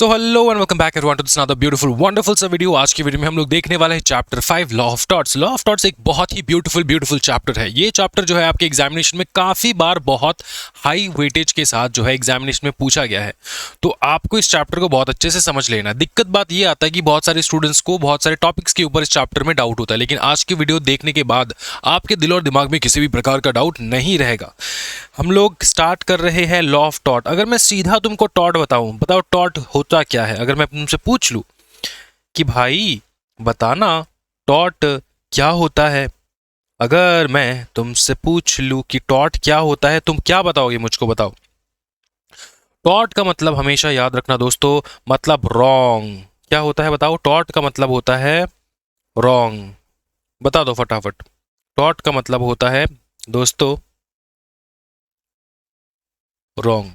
So hello and welcome back everyone to this another beautiful wonderful सा video. आज की video में हम लोग देखने वाले हैं chapter 5 law of torts. Law of torts एक बहुत ही ब्यूटीफुल चैप्टर है। ये चैप्टर जो है आपके एग्जामिनेशन में काफी बार बहुत हाई वेटेज के साथ जो है एग्जामिनेशन में पूछा गया है, तो आपको इस चैप्टर को बहुत अच्छे से समझ लेना। दिक्कत बात ये आता है कि बहुत सारे स्टूडेंट्स को बहुत सारे टॉपिक्स के ऊपर इस चैप्टर में डाउट होता है, लेकिन आज की वीडियो देखने के बाद आपके दिल और दिमाग में किसी भी प्रकार का डाउट नहीं रहेगा। हम लोग स्टार्ट कर रहे हैं लॉ ऑफ टॉट। अगर मैं सीधा तुमको टॉट बताओ टॉट होता क्या है। अगर मैं तुमसे पूछ लूं कि भाई बताना टॉट क्या होता है, अगर मैं तुमसे पूछ लूं कि टॉट क्या होता है, तुम क्या बताओगे मुझको? बताओ। टॉट का मतलब हमेशा याद रखना दोस्तों, मतलब रॉन्ग। क्या होता है बताओ? टॉट का मतलब होता है रॉन्ग। बता दो फटाफट। टॉट का मतलब होता है दोस्तों रॉन्ग,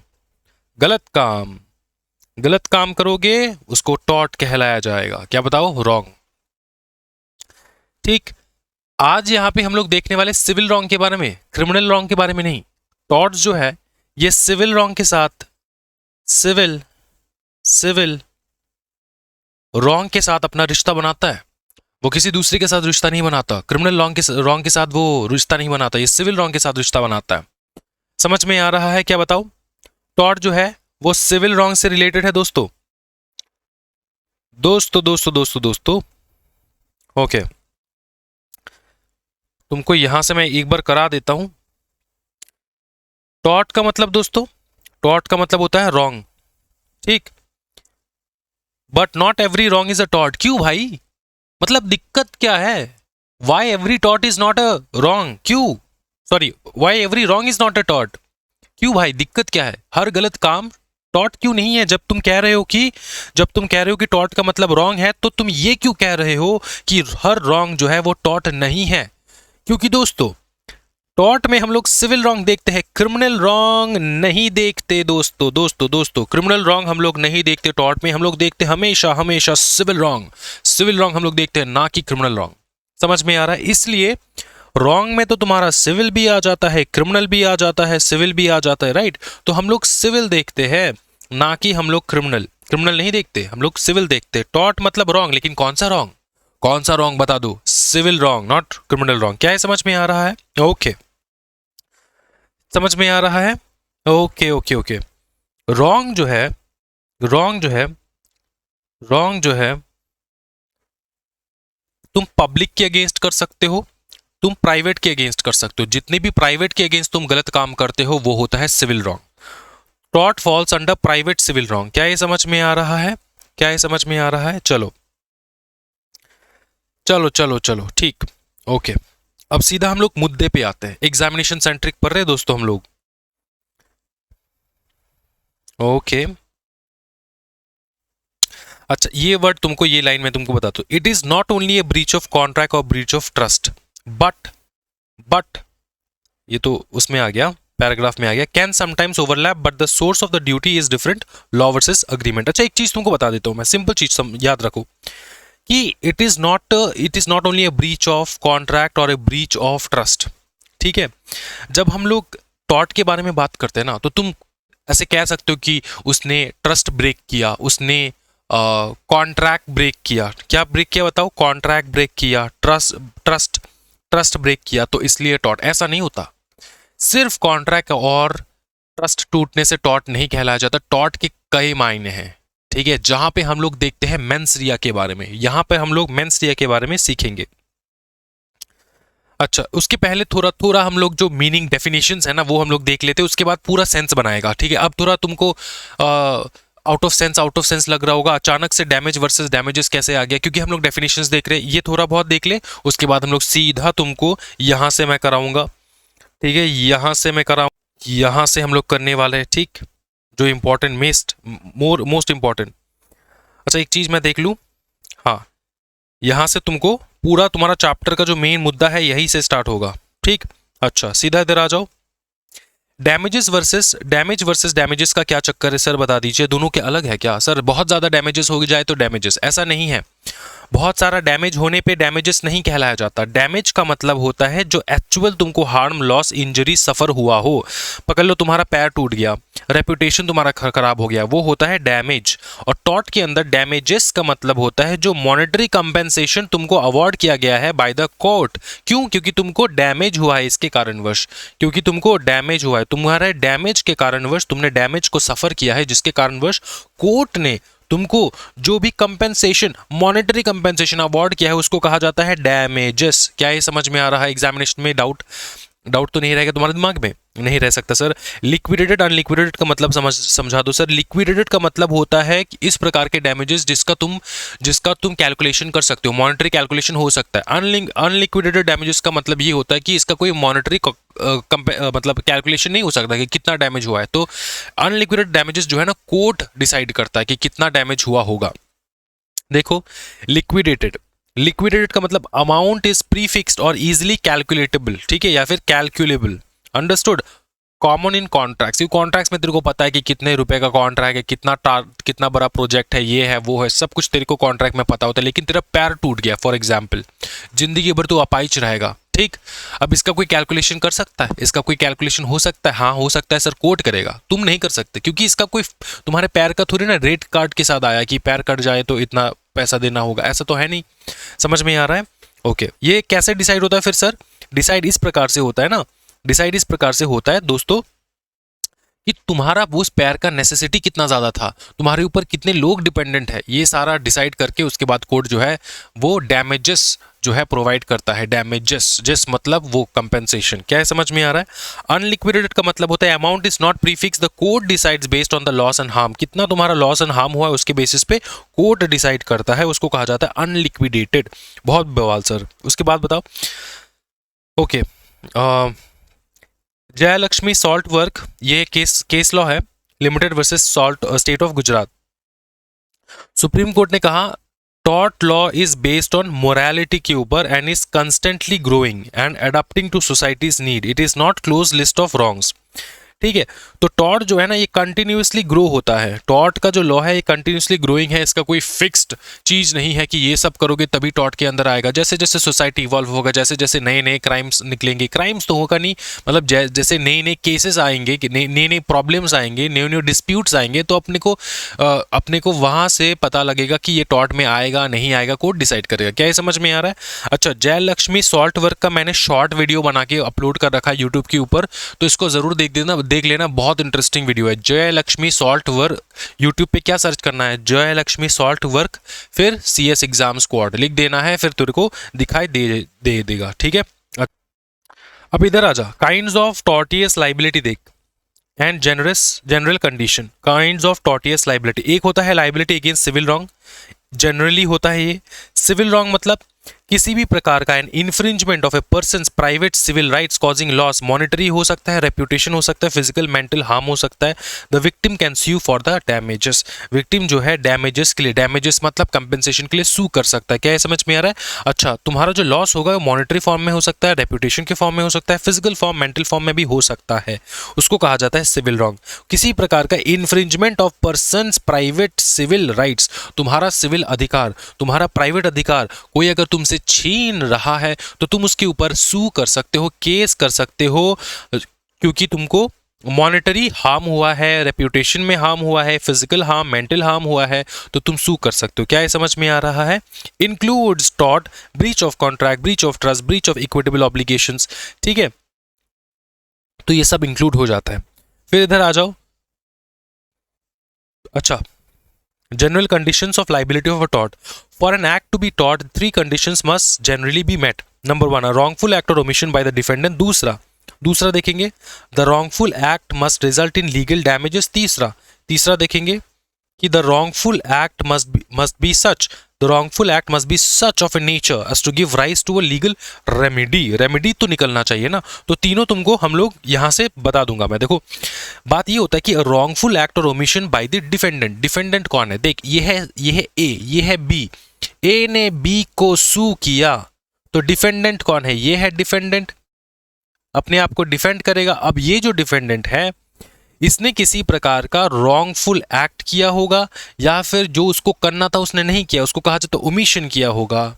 गलत काम करोगे उसको टॉट कहलाया जाएगा। क्या बताओ? रॉन्ग। ठीक। आज यहां पे हम लोग देखने वाले सिविल रॉन्ग के बारे में, क्रिमिनल रॉन्ग के बारे में नहीं। टॉट्स जो है ये सिविल रॉन्ग के साथ, सिविल रॉन्ग के साथ अपना रिश्ता बनाता है। वो किसी दूसरे के साथ रिश्ता नहीं बनाता। क्रिमिनल रॉन्ग के साथ वो रिश्ता नहीं बनाता, ये सिविल रॉन्ग के साथ रिश्ता बनाता है। समझ में आ रहा है? क्या बताओ? टॉट जो है वो सिविल रॉन्ग से रिलेटेड है दोस्तों। ओके, तुमको यहां से मैं एक बार करा देता हूं। टॉट का मतलब दोस्तों, टॉट का मतलब होता है रॉन्ग। ठीक। But not every wrong is a टॉट। क्यों भाई? मतलब दिक्कत क्या है? वाई एवरी टॉट इज नॉट अ रॉन्ग? क्यों? Sorry, why every wrong is not a टॉट? क्यों भाई, दिक्कत क्या है? हर गलत काम टॉट क्यों नहीं है? जब तुम कह रहे हो कि टॉट का मतलब रॉन्ग है, तो तुम ये क्यों कह रहे हो कि हर रॉन्ग जो है वो टॉट नहीं है? क्योंकि दोस्तों टॉट में हम लोग सिविल रॉन्ग देखते हैं, क्रिमिनल रॉन्ग नहीं देखते दोस्तों क्रिमिनल रॉन्ग हम लोग नहीं देखते। टॉट में हम लोग देखते हमेशा सिविल रॉन्ग हम लोग देखते हैं, ना कि क्रिमिनल रॉन्ग। समझ में आ रहा है? इसलिए रॉन्ग में तो तुम्हारा सिविल भी आ जाता है, क्रिमिनल भी आ जाता है, सिविल भी आ जाता है, राइट? तो हम लोग सिविल देखते हैं, ना कि हम लोग क्रिमिनल नहीं देखते, हम लोग सिविल देखते हैं। टॉट मतलब रॉन्ग, लेकिन कौन सा रॉन्ग बता दो? Civil wrong, not criminal wrong. क्या है? समझ में आ रहा है? ओके, समझ में आ रहा है? ओके। रॉन्ग जो है तुम पब्लिक के अगेंस्ट कर सकते हो, तुम प्राइवेट के अगेंस्ट कर सकते हो। जितने भी प्राइवेट के अगेंस्ट तुम गलत काम करते हो वो होता है सिविल रॉन्ग। टॉट falls under private civil wrong. क्या ये समझ में आ रहा है? चलो ठीक। ओके, अब सीधा हम लोग मुद्दे पे आते हैं। एग्जामिनेशन सेंट्रिक पढ़ रहे दोस्तों हम लोग। ओके, अच्छा ये वर्ड तुमको, ये लाइन में तुमको बता दो। It is not only A breach of contract और ब्रीच ऑफ ट्रस्ट बट ये तो उसमें आ गया, पैराग्राफ में आ गया। Can sometimes overlap but the source of the duty is different, law versus agreement. अच्छा एक चीज तुमको बता देता हूं मैं, सिंपल चीज याद रखो कि it is not only A breach of contract और ए ब्रीच ऑफ ट्रस्ट। ठीक है, जब हम लोग टॉट के बारे में बात करते हैं ना, तो तुम ऐसे कह सकते हो कि उसने ट्रस्ट ब्रेक किया, उसने कॉन्ट्रैक्ट ब्रेक किया। क्या ब्रेक किया बताओ? कॉन्ट्रैक्ट ब्रेक किया, ट्रस्ट ब्रेक किया, तो इसलिए टॉट। ऐसा नहीं होता। सिर्फ कॉन्ट्रैक्ट और ट्रस्ट टूटने से टॉट नहीं कहलाया जाता। टॉट के कई मायने हैं, ठीक है, जहां पे हम लोग देखते हैं मेंस रिया के बारे में। यहां पे हम लोग मेंस रिया के बारे में सीखेंगे। अच्छा, उसके पहले थोड़ा हम लोग जो मीनिंग डेफिनेशंस है ना वो हम लोग देख लेते हैं, उसके बाद पूरा सेंस बनाएगा। ठीक है, अब थोड़ा तुमको आउट ऑफ सेंस लग रहा होगा। अचानक से डैमेज वर्सेस डैमेजेस कैसे आ गया? क्योंकि हम लोग डेफिनेशंस देख रहे हैं। ये थोड़ा बहुत देख ले, उसके बाद हम लोग सीधा तुमको यहां से मैं कराऊंगा। ठीक है, यहां से हम लोग करने वाले हैं। ठीक, जो इंपॉर्टेंट मोस्ट इंपॉर्टेंट। अच्छा एक चीज मैं देख लूं, हाँ, यहां से तुमको पूरा तुम्हारा चैप्टर का जो मेन मुद्दा है यही से स्टार्ट होगा। ठीक, अच्छा सीधा इधर आ जाओ। डैमेज वर्सेस डैमेजेस का क्या चक्कर है सर? बता दीजिए। दोनों के अलग है क्या सर? बहुत ज्यादा डैमेजेस हो जाए तो डैमेजेस, ऐसा नहीं है। बहुत सारा डैमेज होने पे डैमेजेस नहीं कहलाया जाता। डैमेज का मतलब होता है जो एक्चुअल तुमको हार्म, लॉस, इंजरी सफर हुआ हो। पकड़ लो तुम्हारा पैर टूट गया, रेपुटेशन तुम्हारा खराब हो गया, वो होता है डैमेज। और टॉर्ट के अंदर डैमेजेस का मतलब होता है जो मॉनेटरी कंपेंसेशन तुमको अवॉर्ड किया गया है बाय द कोर्ट। क्यों? क्योंकि तुमको डैमेज हुआ है, इसके कारणवश, क्योंकि तुमको डैमेज हुआ है, तुम्हारे डैमेज के कारणवश तुमने डैमेज को सफर किया है, जिसके कारणवश कोर्ट ने तुमको जो भी कंपेंसेशन, मॉनेटरी कंपेंसेशन अवार्ड किया है उसको कहा जाता है डैमेजेस। क्या ये समझ में आ रहा है? एग्जामिनेशन में डाउट तो नहीं रहेगा तुम्हारे दिमाग में? नहीं रह सकता सर। लिक्विडेटेड, अनलिक्विडेटेड का मतलब समझा दो सर। लिक्विडेटेड का मतलब होता है कि इस प्रकार के डैमेजेस जिसका तुम कैलकुलेशन कर सकते हो, मॉनेटरी कैलकुलेशन हो सकता है। अनलिक्विडेटेड डैमेजेस का मतलब ये होता है कि इसका कोई मॉनेटरी मतलब कैलकुलेशन नहीं हो सकता कि कितना डैमेज हुआ है। तो अनलिक्विडेटेड डैमेजेस जो है ना, कोर्ट डिसाइड करता है कि कितना डैमेज हुआ होगा। देखो, लिक्विडेटेड का मतलब अमाउंट इज प्रीफिक्स्ड और इजीली कैलकुलेटेबल, ठीक है, या फिर calculable. Understood? Common in contracts. ये कॉन्ट्रैक्ट्स में तेरे को पता है कि कितने रुपए का कॉन्ट्रैक्ट है, कितना बड़ा प्रोजेक्ट है, ये है वो है, सब कुछ तेरे को कॉन्ट्रैक्ट में पता होता है। लेकिन तेरा पैर टूट गया फॉर एग्जाम्पल, जिंदगी भर तो अपाहिज रहेगा, ठीक। अब इसका कोई कैलकुलेशन कर सकता है? इसका कोई कैलकुलेशन हो सकता है? हाँ हो सकता है सर, कोर्ट करेगा, तुम नहीं कर सकते, क्योंकि इसका कोई तुम्हारे पैर का थोड़ी ना रेट कार्ड के साथ आया कि पैर कट जाए तो इतना पैसा देना होगा, ऐसा तो है नहीं। समझ में आ रहा है? ओके, ये कैसे डिसाइड होता है फिर सर? डिसाइड इस प्रकार से होता है ना, डिसाइड इस प्रकार से होता है दोस्तों कि तुम्हारा वो उस पैर का नेसेसिटी कितना ज़्यादा था, तुम्हारे ऊपर कितने लोग डिपेंडेंट है, ये सारा डिसाइड करके उसके बाद कोर्ट जो है वो डैमेजेस जो है प्रोवाइड करता है। डैमेजेस, जिस मतलब वो कंपेंसेशन। क्या है, समझ में आ रहा है? अनलिक्विडेटेड का मतलब होता है amount is not prefix, the court decides based on the loss and harm. कितना तुम्हारा लॉस एंड हार्म हुआ है उसके बेसिस पे कोर्ट डिसाइड करता है, उसको कहा जाता है अनलिक्विडेटेड। बहुत बवाल सर। उसके बाद बताओ, ओके, जयलक्ष्मी सॉल्ट वर्क, ये केस लॉ है, limited versus salt state of Gujarat. Supreme court ने कहा tort law is based on morality के ऊपर and is constantly growing and adopting to societies need, it is not close list of wrongs. ठीक है, तो tort जो है ना ये कंटिन्यूसली ग्रो होता है। टॉर्ट का जो लॉ है ये कंटिन्यूसली ग्रोइंग है, इसका कोई फिक्स्ड चीज नहीं है कि ये सब करोगे तभी टॉर्ट के अंदर आएगा। जैसे जैसे सोसाइटी इवॉल्व होगा, जैसे जैसे नए नए क्राइम्स निकलेंगे, क्राइम्स तो होगा नहीं, मतलब जैसे नए नए केसेस आएंगे, नए नए प्रॉब्लम्स आएंगे, नए नए डिस्प्यूट्स आएंगे, तो अपने को वहां से पता लगेगा कि ये टॉर्ट में आएगा नहीं आएगा, कोर्ट डिसाइड करेगा। क्या ये समझ में आ रहा है? अच्छा, जयलक्ष्मी सॉल्ट वर्क का मैंने शॉर्ट वीडियो बना के अपलोड कर रखा है यूट्यूब के ऊपर, तो इसको जरूर देख लेना, बहुत इंटरेस्टिंग वीडियो है। जयलक्ष्मी सॉल्ट वर्क, यूट्यूब पे क्या सर्च करना है, जयलक्ष्मी सॉल्ट वर्क, फिर CS एग्जाम स्क्वाड लिख देना है, फिर तेरे को दिखाई देगा, ठीक है। अब इधर आजा, काइंड्स ऑफ टॉर्टियस लाइबिलिटी देख, and general condition. Kinds of tortious liability, एक होता है liability against civil wrong, generally होता है ये। सिविल रॉन्ग मतलब किसी भी प्रकार का an infringement of a person's private civil rights causing loss, monetary हो सकता है, रेप्यूटेशन हो सकता है, फिजिकल मेंटल हार्म हो सकता है। The victim can sue for the damages, victim जो है डैमेजेस के लिए, डैमेजेस मतलब कंपेंसेशन के लिए सू कर सकता है। क्या ये समझ में आ रहा है? अच्छा, तुम्हारा जो लॉस होगा वो मॉनेटरी फॉर्म में हो सकता है, रेप्यूटेशन के फॉर्म में हो सकता है, फिजिकल फॉर्म, मेंटल फॉर्म में भी हो सकता है, उसको कहा जाता है सिविल रॉन्ग। किसी प्रकार का infringement of persons private civil rights, तुम्हारा सिविल अधिकार, तुम्हारा प्राइवेट अधिकार कोई अगर तुमसे छीन रहा है तो तुम उसके ऊपर सू कर सकते हो, केस कर सकते हो, क्योंकि तुमको मॉनेटरी हार्म हुआ है, रेप्यूटेशन में हार्म हुआ है, फिजिकल हार्म, मेंटल हार्म हुआ है, तो तुम सू कर सकते हो। क्या ये समझ में आ रहा है? Includes tort, breach of contract, breach of trust, breach of equitable obligations, ठीक है, तो ये सब इंक्लूड हो जाता है। फिर इधर आ जाओ। अच्छा, general conditions of liability of a tort. For an act to be tort, 3 conditions must generally be met. Number 1, a wrongful act or omission by the defendant. दूसरा देखेंगे, the wrongful act must result in legal damages. तीसरा देखेंगे कि the wrongful act must be such of a nature as to give rise to a legal remedy तो निकलना चाहिए ना, तो तीनों तुमको हम लोग यहां से बता दूंगा मैं। देखो, बात ये होता है कि wrongful act और omission by the डिफेंडेंट कौन है? देख, ये है A, ये है B, A ने B को सू किया, तो डिफेंडेंट कौन है? ये है डिफेंडेंट, अपने आप को डिफेंड करेगा। अब ये जो डिफेंडेंट है इसने किसी प्रकार का रॉन्गफुल एक्ट किया होगा, या फिर जो उसको करना था उसने नहीं किया, उसको कहा जाए तो ओमिशन किया होगा,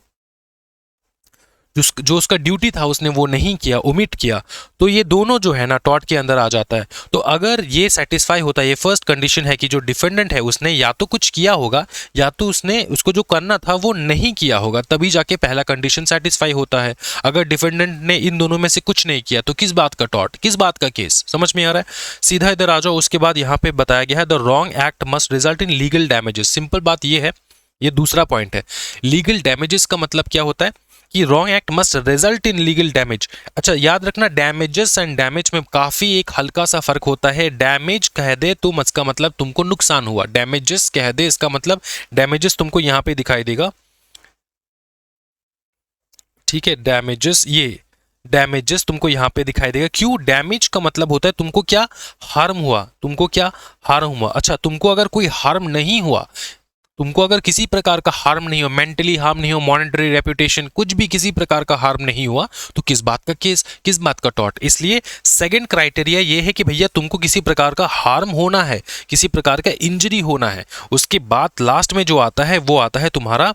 जो उसका ड्यूटी था उसने वो नहीं किया, ओमिट किया। तो ये दोनों जो है ना टॉर्ट के अंदर आ जाता है। तो अगर ये सेटिस्फाई होता है, ये फर्स्ट कंडीशन है कि जो डिफेंडेंट है उसने या तो कुछ किया होगा या तो उसने उसको जो करना था वो नहीं किया होगा, तभी जाके पहला कंडीशन सेटिस्फाई होता है। अगर डिफेंडेंट ने इन दोनों में से कुछ नहीं किया तो किस बात का टॉर्ट, किस बात का केस, समझ में आ रहा है। सीधा इधर आ जाओ। उसके बाद यहाँ पे बताया गया है the wrong act must result in legal damages. Simple बात ये है, ये दूसरा पॉइंट है। लीगल डैमेजेस का मतलब क्या होता है कि wrong act must result in legal damage. अच्छा याद रखना, डैमेजेस एंड डैमेज में काफी एक हल्का सा फर्क होता है। डैमेज कह दे तो इसका मतलब तुमको नुकसान हुआ, डैमेजेस कह दे इसका मतलब डैमेजेस तुमको यहां पे दिखाई देगा, ठीक है। डैमेजेस, ये डैमेजेस तुमको यहां पे दिखाई देगा। क्यों? डैमेज का मतलब होता है तुमको क्या हार्म हुआ, तुमको क्या हार्म हुआ। अच्छा तुमको अगर कोई हार्म नहीं हुआ, तुमको अगर किसी प्रकार का हार्म नहीं हो, मेंटली हार्म नहीं हो, मॉनेटरी रेपुटेशन कुछ भी किसी प्रकार का हार्म नहीं हुआ, तो किस बात का केस, किस बात का टॉर्ट। इसलिए सेकंड क्राइटेरिया ये है कि भैया तुमको किसी प्रकार का हार्म होना है, किसी प्रकार का इंजरी होना है। उसके बाद लास्ट में जो आता है वो आता है तुम्हारा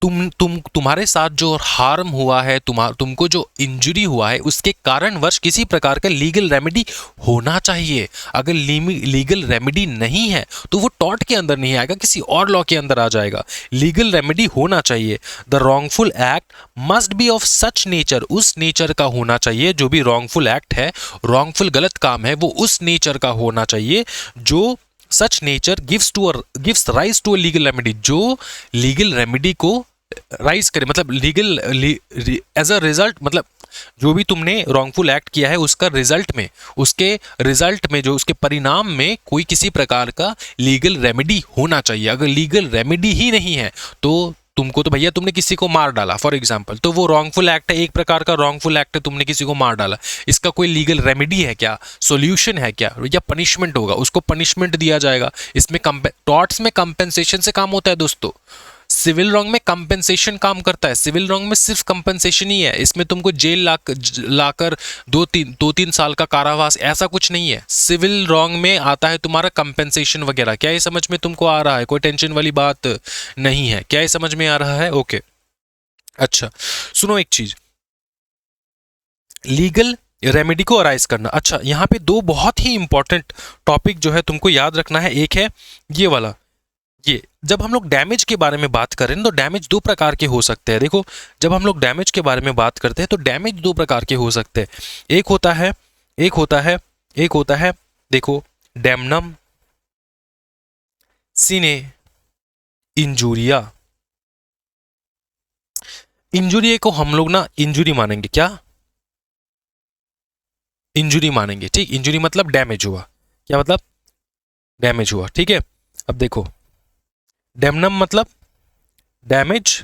तुम्हारे साथ जो हार्म हुआ है, तुमको जो इंजरी हुआ है उसके कारणवश किसी प्रकार का लीगल रेमेडी होना चाहिए। अगर लीगल रेमेडी नहीं है तो वो टॉर्ट के अंदर नहीं आएगा, किसी और लॉ के अंदर आ जाएगा। लीगल रेमेडी होना चाहिए। The wrongful act must be of such nature, उस नेचर का होना चाहिए। जो भी रॉन्गफुल एक्ट है, रॉन्गफुल गलत काम है, वो उस नेचर का होना चाहिए जो such nature gives rise to a legal remedy, जो लीगल रेमेडी को राइज करे, मतलब लीगल एज अ रिजल्ट, मतलब जो भी तुमने रॉन्गफुल एक्ट किया है उसका रिजल्ट में, उसके रिजल्ट में, जो उसके परिणाम में कोई किसी प्रकार का लीगल रेमेडी होना चाहिए। अगर लीगल रेमेडी ही नहीं है तो तुमको तो भैया तुमने किसी को मार डाला फॉर एग्जांपल, तो वो रॉन्गफुल एक्ट है, एक प्रकार का रॉन्गफुल एक्ट है, तुमने किसी को मार डाला। इसका कोई लीगल रेमेडी है क्या, सॉल्यूशन है क्या, या पनिशमेंट होगा, उसको पनिशमेंट दिया जाएगा। इसमें टॉर्ट्स में कंपेंसेशन से काम होता है दोस्तों। सिविल रॉन्ग में कंपेंसेशन काम करता है। सिविल रॉन्ग में सिर्फ कंपेंसेशन ही है, इसमें तुमको जेल लाकर 2-3 साल का कारावास ऐसा कुछ नहीं है। सिविल रॉन्ग में आता है तुम्हारा कंपेंसेशन वगैरह। क्या ये समझ में तुमको आ रहा है? कोई टेंशन वाली बात नहीं है। क्या ये समझ में आ रहा है? ओके अच्छा सुनो एक चीज, लीगल रेमेडी को अराइज करना। अच्छा यहाँ पे दो बहुत ही इंपॉर्टेंट टॉपिक जो है तुमको याद रखना है। एक है ये वाला, ये जब हम लोग डैमेज के बारे में बात करें तो डैमेज दो प्रकार के हो सकते हैं। देखो जब हम लोग डैमेज के बारे में बात करते हैं तो डैमेज दो प्रकार के हो सकते हैं। एक होता है देखो डैमनम सिने इंजूरिया। इंजुरी को हम लोग ना इंजुरी मानेंगे, क्या इंजुरी मानेंगे, ठीक। इंजुरी मतलब डैमेज हुआ, क्या मतलब डैमेज हुआ, ठीक है। अब देखो डैमनम मतलब damage,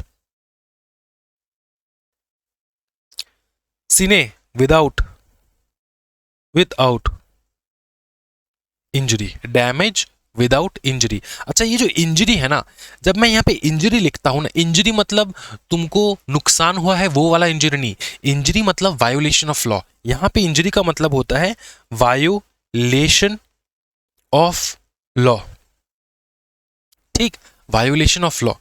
sine without injury, damage without injury. अच्छा ये जो इंजरी है ना, जब मैं यहाँ पे इंजरी लिखता हूँ ना, इंजरी मतलब तुमको नुकसान हुआ है वो वाला इंजरी नहीं। इंजरी मतलब वायोलेशन ऑफ लॉ। यहाँ पे इंजरी का मतलब होता है वायोलेशन ऑफ लॉ, ठीक, वायोलेशन ऑफ लॉ।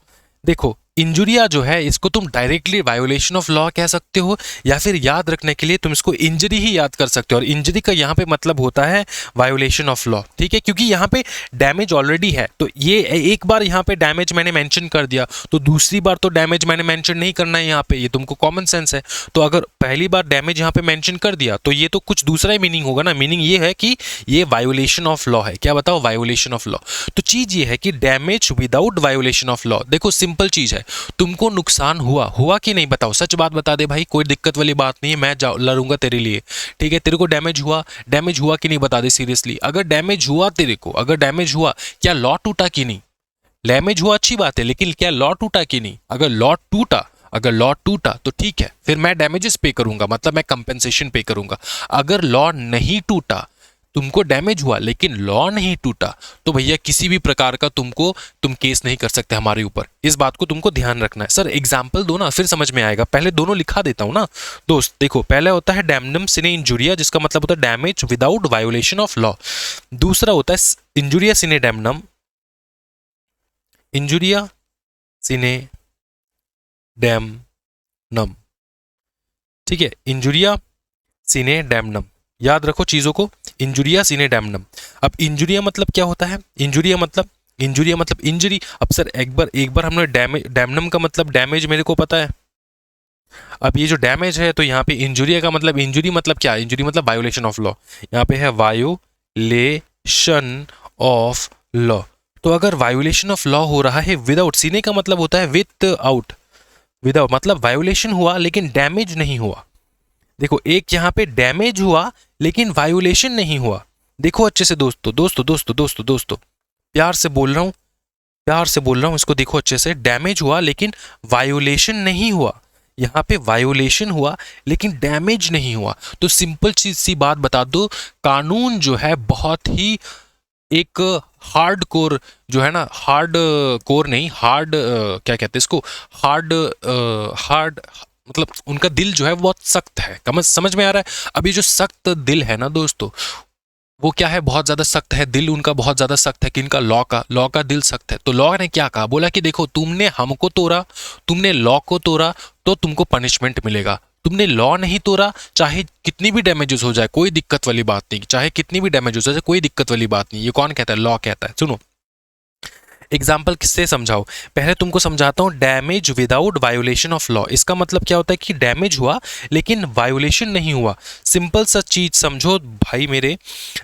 देखो इंजुरिया जो है इसको तुम डायरेक्टली वायोलेशन ऑफ लॉ कह सकते हो, या फिर याद रखने के लिए तुम इसको इंजरी ही याद कर सकते हो। और इंजरी का यहाँ पे मतलब होता है वायोलेशन ऑफ लॉ, ठीक है। क्योंकि यहाँ पे डैमेज ऑलरेडी है, तो ये एक बार यहाँ पे डैमेज मैंने मेंशन कर दिया तो दूसरी बार तो डैमेज मैंने मेंशन नहीं करना है यहाँ पे, ये तुमको कॉमन सेंस है। तो अगर पहली बार डैमेज यहाँ पे मेंशन कर दिया तो ये तो कुछ दूसरा ही मीनिंग होगा ना। मीनिंग ये है कि ये वायोलेशन ऑफ लॉ है। क्या बताओ? Violation of law. तो चीज ये है कि damage without violation of law. देखो सिंपल चीज है, तुमको नुकसान हुआ कि नहीं बताओ, सच बात बता दे भाई, कोई दिक्कत वाली बात नहीं है, मैं लड़ूंगा तेरे लिए, ठीक है। तेरे को डैमेज हुआ कि नहीं बता दे सीरियसली। अगर डैमेज हुआ तेरे को, अगर डैमेज हुआ, क्या लॉ टूटा कि नहीं? डैमेज हुआ अच्छी बात है, लेकिन क्या लॉ टूटा कि नहीं? अगर लॉ टूटा तो ठीक है, फिर मैं डैमेजेस पे करूंगा, मतलब मैं कंपेंसेशन पे करूंगा। अगर लॉ नहीं टूटा तुमको डैमेज हुआ लेकिन लॉ नहीं टूटा, तो भैया किसी भी प्रकार का तुम केस नहीं कर सकते हमारे ऊपर। इस बात को तुमको ध्यान रखना है। सर एग्जाम्पल दो ना, फिर समझ में आएगा। पहले दोनों लिखा देता हूं ना दोस्त। देखो, पहले होता है डैमनम सिने इंजुरिया, जिसका मतलब होता है damage without violation of law. दूसरा होता है इंजुरिया सिने डैमनम, इंजुरिया सिने डैमनम, ठीक है, इंजुरिया सिने डैमनम। याद रखो चीजों को, इंजुरिया सिने डैमनम। अब इंजुरिया मतलब क्या होता है? इंजुरिया मतलब इंजरी। अब सर एक बार हमने डैमनम का मतलब डैमेज मेरे को पता है। अब ये जो डैमेज है, तो यहाँ पे इंजुरिया का मतलब, इंजुरी मतलब क्या? इंजुरी मतलब वायोलेशन ऑफ लॉ। यहाँ पे है वायोलेशन ऑफ लॉ। तो अगर वायोलेशन ऑफ लॉ हो रहा है विदाउट, सीने का मतलब होता है विद आउट, विदाउट मतलब वायोलेशन हुआ लेकिन डैमेज नहीं हुआ। देखो, एक यहाँ पे डैमेज हुआ लेकिन वायोलेशन नहीं हुआ। देखो अच्छे से दोस्तों, प्यार से बोल रहा हूं, इसको देखो अच्छे से। डैमेज हुआ लेकिन वायोलेशन नहीं हुआ। यहाँ पे वायोलेशन हुआ लेकिन डैमेज नहीं हुआ। तो सिंपल चीज सी बात बता दो, कानून जो है बहुत ही एक हार्ड कोर जो है ना, हार्ड कोर नहीं, हार्ड क्या कहते हैं इसको, हार्ड मतलब उनका दिल जो है वो बहुत सख्त है। समझ में आ रहा है? अभी जो सख्त दिल है ना दोस्तों, वो क्या है, बहुत ज्यादा सख्त है दिल उनका, बहुत ज्यादा सख्त है। किनका? लॉ का दिल सख्त है। तो लॉ ने क्या कहा? बोला कि देखो, तुमने हमको तोड़ा, तुमने लॉ को तोड़ा, तो तुमको पनिशमेंट मिलेगा। तुमने लॉ नहीं तोड़ा, चाहे कितनी भी डैमेजेस हो जाए कोई दिक्कत वाली बात नहीं, चाहे कितनी भी डैमेज हो जाए कोई दिक्कत वाली बात नहीं। ये कौन कहता है? लॉ कहता है। सुनो एग्जाम्पल किससे समझाओ। पहले तुमको समझाता हूं damage without violation of law. इसका मतलब क्या होता है कि डैमेज हुआ लेकिन वायोलेशन नहीं हुआ। सिंपल सा चीज समझो भाई मेरे।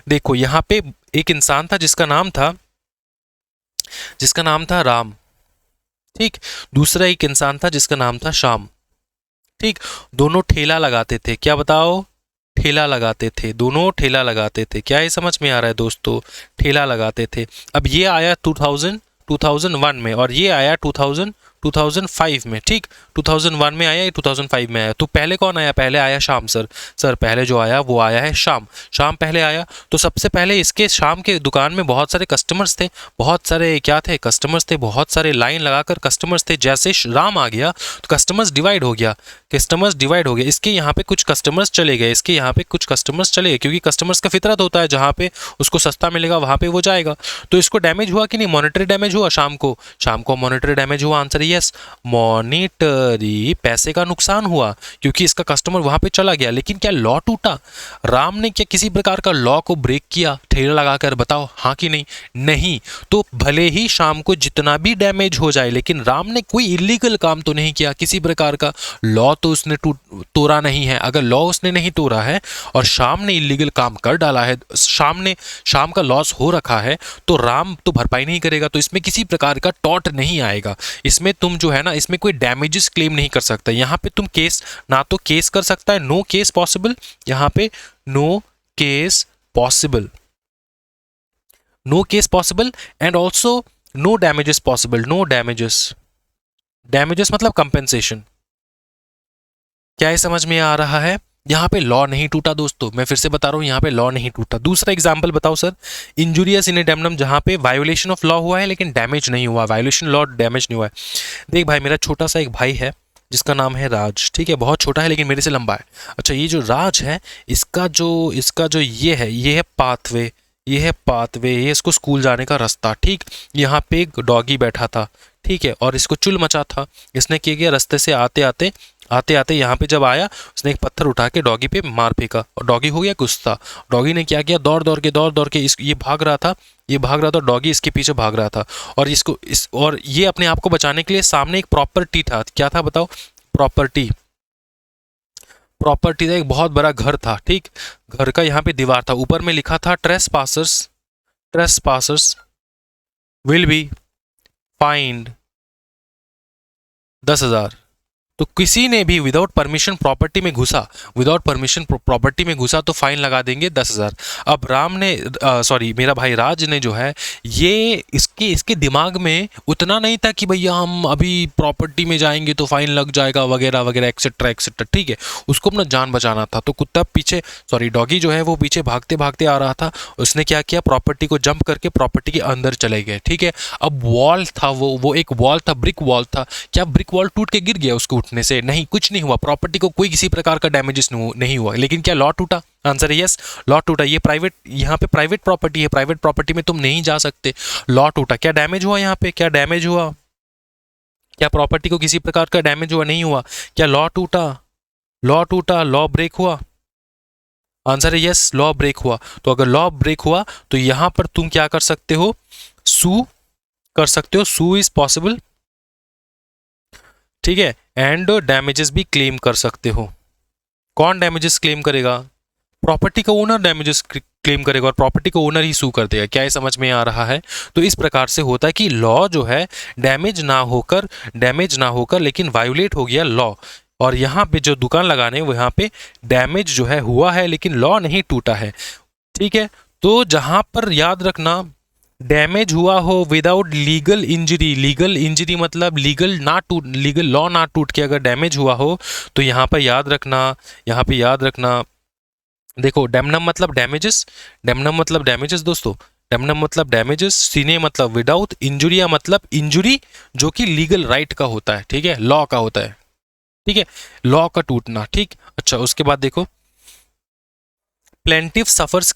देखो, यहां पे एक इंसान था जिसका नाम था राम, ठीक। दूसरा एक इंसान था जिसका नाम था श्याम, ठीक। दोनों ठेला लगाते थे। क्या बताओ? ठेला लगाते थे, दोनों ठेला लगाते थे। क्या ये समझ में आ रहा है दोस्तों? ठेला लगाते थे। अब ये आया 2001 में और ये आया 2005 में, ठीक। 2001 में आया, ये 2005 में आया। तो पहले कौन आया? पहले आया शाम। सर पहले जो आया वो आया है शाम पहले आया। तो सबसे पहले इसके शाम के दुकान में बहुत सारे कस्टमर्स थे, बहुत सारे क्या थे? कस्टमर्स थे, बहुत सारे लाइन लगाकर कस्टमर्स थे। जैसे राम आ गया तो कस्टमर्स डिवाइड हो गया, इसके यहाँ पे कुछ कस्टमर्स चले गए, इसके यहाँ पे कुछ कस्टमर्स चले गए, क्योंकि कस्टमर्स का फितरत होता है, जहाँ पे उसको सस्ता मिलेगा वहाँ पे वो जाएगा। तो इसको डैमेज हुआ कि नहीं? मॉनेटरी डैमेज हुआ शाम को मॉनेटरी डैमेज हुआ। आंसर यस, मॉनेटरी पैसे का नुकसान हुआ क्योंकि इसका कस्टमर वहां पे चला गया। लेकिन क्या लॉ टूटा? राम ने क्या किसी प्रकार का लॉ को ब्रेक किया ठेला लगाकर? बताओ हाँ कि नहीं? नहीं। तो भले ही शाम को जितना भी डैमेज हो जाए, लेकिन राम ने कोई इलीगल काम तो नहीं किया, किसी प्रकार का लॉ तो उसने तोड़ा नहीं है। अगर लॉ उसने नहीं तोड़ा है और शाम ने इलीगल काम कर डाला है, शाम का लॉस हो रखा है, तो राम तो भरपाई नहीं करेगा। तो इसमें किसी प्रकार का टॉर्ट नहीं आएगा। इसमें तुम जो है ना, इसमें कोई डैमेजेस क्लेम नहीं कर सकता। यहाँ पे तुम केस ना तो केस कर सकता है, नो केस पॉसिबल। यहाँ पे no case possible, and also no damages possible. No damages मतलब कंपेंसेशन। क्या ये समझ में आ रहा है? यहाँ पे लॉ नहीं टूटा दोस्तों, मैं फिर से बता रहा हूँ, यहाँ पे लॉ नहीं टूटा। दूसरा एग्जांपल बताओ सर, इंजुरियस इन डैमनम, जहाँ पे वायोलेशन ऑफ लॉ हुआ है लेकिन डैमेज नहीं हुआ, वायोलेशन लॉ डैमेज नहीं हुआ है। देख भाई, मेरा छोटा सा एक भाई है जिसका नाम है राज, ठीक है। बहुत छोटा है लेकिन मेरे से लंबा है। अच्छा, ये जो राज है, इसका जो ये है पाथवे, ये इसको स्कूल जाने का रास्ता, ठीक। यहाँ पे एक डॉगी बैठा था, ठीक है, और इसको चुल मचा था। इसने क्या किया, रास्ते से आते आते यहाँ पे जब आया, उसने एक पत्थर उठा के डॉगी पे मार फेंका और डॉगी हो गया गुस्सा। डॉगी ने क्या किया, दौड़ दौड़ के ये भाग रहा था, डॉगी इसके पीछे भाग रहा था। और ये अपने आप को बचाने के लिए सामने एक प्रॉपर्टी था। क्या था बताओ? प्रॉपर्टी था, एक बहुत बड़ा घर था, ठीक। घर का यहाँ पे दीवार था, ऊपर में लिखा था ट्रेसपासर्स विल बी फाइंड 10,000, तो किसी ने भी विदाउट परमिशन प्रॉपर्टी में घुसा, विदाउट परमिशन प्रॉपर्टी में घुसा तो फाइन लगा देंगे 10,000। अब राम ने सॉरी मेरा भाई राज ने जो है ये इसके दिमाग में उतना नहीं था कि भैया हम अभी प्रॉपर्टी में जाएंगे तो फाइन लग जाएगा वगैरह वगैरह एक्सेट्रा एक्सेट्रा, ठीक है। उसको अपना जान बचाना था, तो कुत्ता पीछे सॉरी डॉगी जो है वो पीछे भागते भागते आ रहा था। उसने क्या किया, प्रॉपर्टी को जंप करके प्रॉपर्टी के अंदर चले गए, ठीक है। अब वॉल था, वो एक वॉल था, ब्रिक वॉल था। क्या ब्रिक वॉल टूट के गिर गया उसको उठने से? नहीं, कुछ नहीं हुआ, प्रॉपर्टी को कोई किसी प्रकार का डैमेजेस नहीं हुआ। लेकिन क्या लॉ टूटा? आंसर है यस, लॉ टूटा। ये प्राइवेट, यहाँ पे प्राइवेट प्रॉपर्टी है, प्राइवेट प्रॉपर्टी में तुम नहीं जा सकते, लॉ टूटा। क्या डैमेज हुआ यहाँ पे? क्या डैमेज हुआ? क्या प्रॉपर्टी को किसी प्रकार का डैमेज हुआ? नहीं हुआ। क्या लॉ टूटा? लॉ टूटा, लॉ ब्रेक हुआ। आंसर है यस, लॉ ब्रेक हुआ। तो अगर लॉ ब्रेक हुआ तो यहां पर तुम क्या कर सकते हो, सू कर सकते हो, सू इज पॉसिबल, ठीक है। एंड डैमेजेस भी क्लेम कर सकते हो। कौन डैमेजेस क्लेम करेगा? प्रॉपर्टी का ओनर डैमेजेस क्लेम करेगा और प्रॉपर्टी का ओनर ही सू कर देगा। क्या ये समझ में आ रहा है? तो इस प्रकार से होता है कि लॉ जो है डैमेज ना होकर लेकिन वायोलेट हो गया लॉ। और यहाँ पे जो दुकान लगाने वो यहाँ पे डैमेज जो है हुआ है लेकिन लॉ नहीं टूटा है, ठीक है। तो जहां पर याद रखना डैमेज हुआ हो without legal injury, legal injury मतलब लीगल लॉ ना टूट के अगर डैमेज हुआ हो तो यहाँ पे याद रखना देखो डेमनम मतलब डैमेजेस, दोस्तों, डेमनम मतलब डैमेजेस, सीने मतलब विदाउट, इंजुरिया मतलब इंजुरी जो कि लीगल राइट का होता है, ठीक है, लॉ का होता है, ठीक है, लॉ का टूटना, ठीक। अच्छा, उसके बाद देखो plaintiff suffers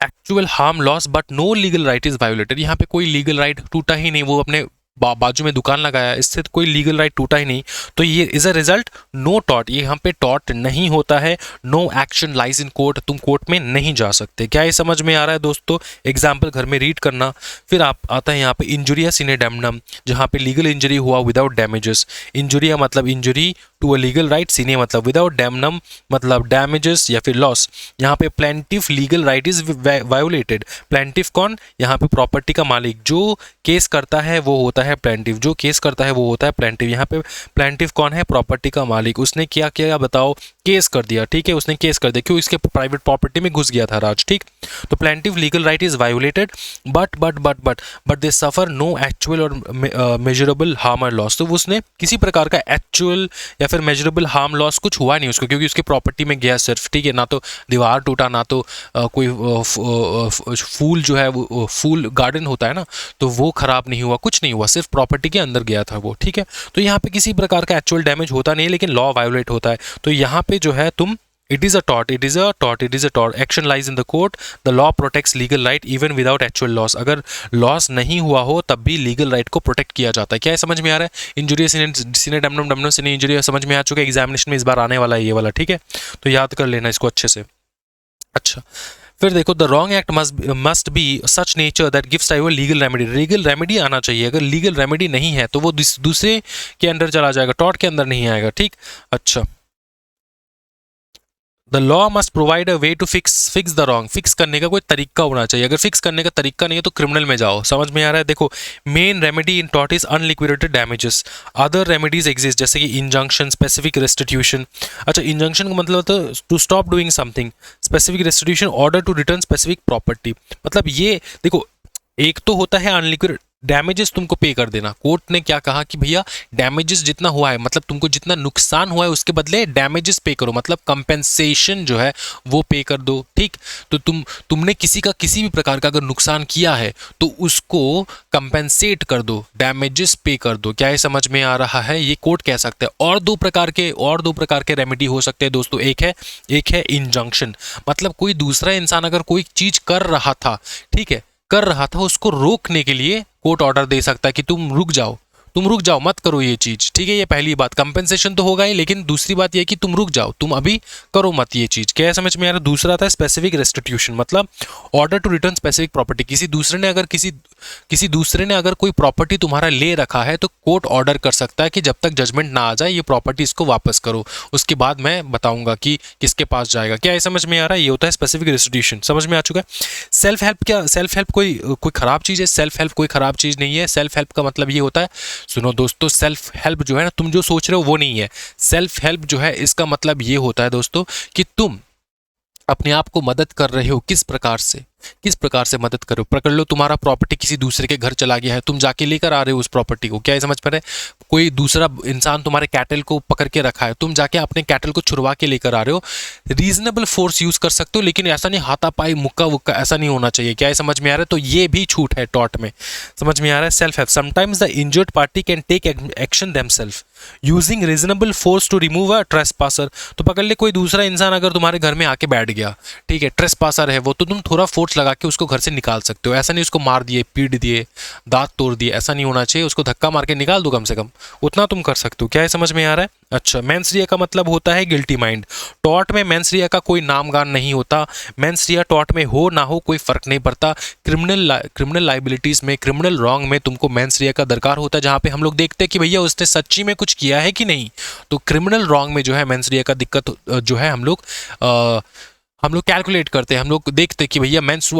actual harm loss but no legal right is violated. यहाँ पे कोई लीगल राइट टूटा ही नहीं, वो अपने बाजू में दुकान लगाया, इससे तो कोई लीगल राइट टूटा ही नहीं। तो ये इज अ रिजल्ट नो टॉट, ये यहाँ पे टॉट नहीं होता है। No action lies in court, तुम कोर्ट में नहीं जा सकते। क्या ये समझ में आ रहा है दोस्तों? एग्जाम्पल घर में रीड करना। फिर आप आता है यहाँ पे इंजुरिया सिने डैमनम, जहाँ पे लीगल इंजरी हुआ विदाउट डैमेजेस। इंजुरिया मतलब injury to a legal right, सीने मतलब विदाउट, डैमनम मतलब डैमेजेस या फिर लॉस। यहाँ पे plaintiff legal right is violated. Plaintiff कौन? यहाँ पे प्रॉपर्टी का मालिक, जो केस करता है वो होता है प्लेंटिफ, जो केस करता है वो होता है प्लेंटिफ। यहाँ पे प्लेंटिफ कौन है? प्रॉपर्टी का मालिक। उसने क्या किया बताओ? केस कर दिया, ठीक है, उसने केस कर दिया। क्यों? इसके प्राइवेट प्रॉपर्टी में घुस गया था राज, ठीक। तो plaintiff legal right is violated but they suffer no actual और मेजरेबल हार्म और लॉस। तो उसने किसी प्रकार का एक्चुअल या फिर मेजरेबल हार्म लॉस कुछ हुआ नहीं उसको, क्योंकि उसकी प्रॉपर्टी में गया सिर्फ, ठीक है। ना तो दीवार टूटा, ना तो कोई फूल जो है वो फूल गार्डन होता है ना, तो वो खराब नहीं हुआ, कुछ नहीं हुआ, सिर्फ प्रॉपर्टी के अंदर गया था वो, ठीक है। तो यहाँ पे किसी प्रकार का एक्चुअल डैमेज होता नहीं, लेकिन लॉ वायोलेट होता है। तो यहाँ पे जो है तुम it is a tort, action lies in the court, the law protects legal right even without actual loss. अगर लॉस नहीं हुआ हो तब भी लीगल राइट को प्रोटेक्ट किया जाता है। क्या है समझ में आ रहा है? इंजुरियस सिने डैमनम, डैमनम सिने इंजुरिया समझ में आ चुका है, एग्जामिनेशन में इस बार आने वाला है ये वाला, ठीक है। तो याद कर लेना इसको अच्छे से। अच्छा, फिर देखो the wrong act must be such nature that gives time legal remedy. Legal remedy आना चाहिए, अगर लीगल रेमेडी नहीं है तो वो दूसरे के अंदर चला जाएगा, टॉर्ट के अंदर नहीं आएगा, ठीक। अच्छा, the law must provide a way to fix the wrong. Fix करने का कोई तरीका होना चाहिए, अगर फिक्स करने का तरीका नहीं है तो क्रिमिनल में जाओ। समझ में आ रहा है? देखो main remedy in tort is unliquidated damages, other remedies exist जैसे कि इंजंक्शन, स्पेसिफिक रेस्टिट्यूशन। अच्छा, इंजंक्शन का मतलब होता है to stop doing something, specific restitution order to return specific property. मतलब ये देखो, एक तो होता है अनलिक्विड डैमेजेस तुमको पे कर देना। कोर्ट ने क्या कहा कि भैया डैमेजेस जितना हुआ है, मतलब तुमको जितना नुकसान हुआ है उसके बदले डैमेजेस पे करो, मतलब कंपेंसेशन जो है वो पे कर दो, ठीक। तो तुमने किसी का किसी भी प्रकार का अगर नुकसान किया है तो उसको कंपेंसेट कर दो, डैमेजेस पे कर दो। क्या ये समझ में आ रहा है? ये कोर्ट कह सकते हैं। और दो प्रकार के रेमेडी हो सकते हैं दोस्तों। एक है इंजंक्शन, मतलब कोई दूसरा इंसान अगर कोई चीज कर रहा था, ठीक है, कर रहा था, उसको रोकने के लिए कोर्ट ऑर्डर दे सकता है कि तुम रुक जाओ, मत करो ये चीज, ठीक है। ये पहली बात, कंपेंसेशन तो होगा ही, लेकिन दूसरी बात ये कि तुम रुक जाओ, तुम अभी करो मत ये चीज। क्या समझ में आ रहा है? दूसरा था स्पेसिफिक रेस्टिट्यूशन, मतलब order to return specific property. किसी दूसरे ने अगर कोई प्रॉपर्टी तुम्हारा ले रखा है तो कोर्ट ऑर्डर कर सकता है कि जब तक जजमेंट ना आ जाए ये प्रॉपर्टी इसको वापस करो, उसके बाद मैं बताऊंगा कि किसके पास जाएगा। क्या ये समझ में आ रहा है? ये होता है स्पेसिफिक रेस्टिट्यूशन। समझ में आ चुका है? सेल्फ हेल्प कोई खराब चीज है? सेल्फ हेल्प कोई खराब चीज नहीं है। सेल्फ हेल्प का मतलब ये होता है सुनो दोस्तों, सेल्फ हेल्प जो है ना, तुम जो सोच रहे हो वो नहीं है। सेल्फ हेल्प जो है इसका मतलब ये होता है दोस्तों कि तुम अपने आप को मदद कर रहे हो। किस प्रकार से मदद करो? पकड़ लो तुम्हारा प्रॉपर्टी किसी दूसरे के घर चला गया है, तुम जाके लेकर आ रहे हो उस प्रॉपर्टी को। क्या ये समझ पा रहे? कोई दूसरा इंसान तुम्हारे कैटल को पकड़ के रखा है, तुम जाके अपने कैटल को छुड़वा के लेकर आ रहे हो। रीजनेबल फोर्स यूज कर सकते हो, लेकिन ऐसा नहीं हाथापाई मुक्का वुक्का, ऐसा नहीं होना चाहिए। क्या ये समझ में आ रहा है? तो ये भी छूट है टॉट में। समझ में आ रहा है? Self help, sometimes the injured party can take action themselves using reasonable force to remove a trespasser. तो पकड़ ले कोई दूसरा इंसान अगर तुम्हारे घर में आके बैठ गया, ठीक है, ट्रेसपासर है वो, तो तुम थोड़ा फोर्स लगा के उसको घर से निकाल सकते हो। ऐसा नहीं उसको मार दिए, पीट दिए, दांत तोड़ दिए, ऐसा नहीं होना चाहिए। उसको धक्का मार के निकाल दो, कम से कम उतना तुम कर सकते हो। क्या है समझ में आ रहा है? अच्छा, मेंस रिया का मतलब होता है गिल्टी माइंड। टॉर्ट में मेंस रिया का कोई नामगान नहीं होता। मेंस रिया टॉर्ट में हो ना हो कोई फर्क नहीं पड़ता। क्रिमिनल लाइबिलिटीज में, क्रिमिनल रॉन्ग में तुमको मेंस रिया का दरकार होता है, जहां पे हम लोग देखते हैं कि भैया उसने सच्ची में कुछ किया है कि नहीं। तो क्रिमिनल रॉन्ग में जो है मेंस रिया का दिक्कत जो है हम लोग कैलकुलेट करते हैं, हम लोग देखते हैं कि भैया मेंस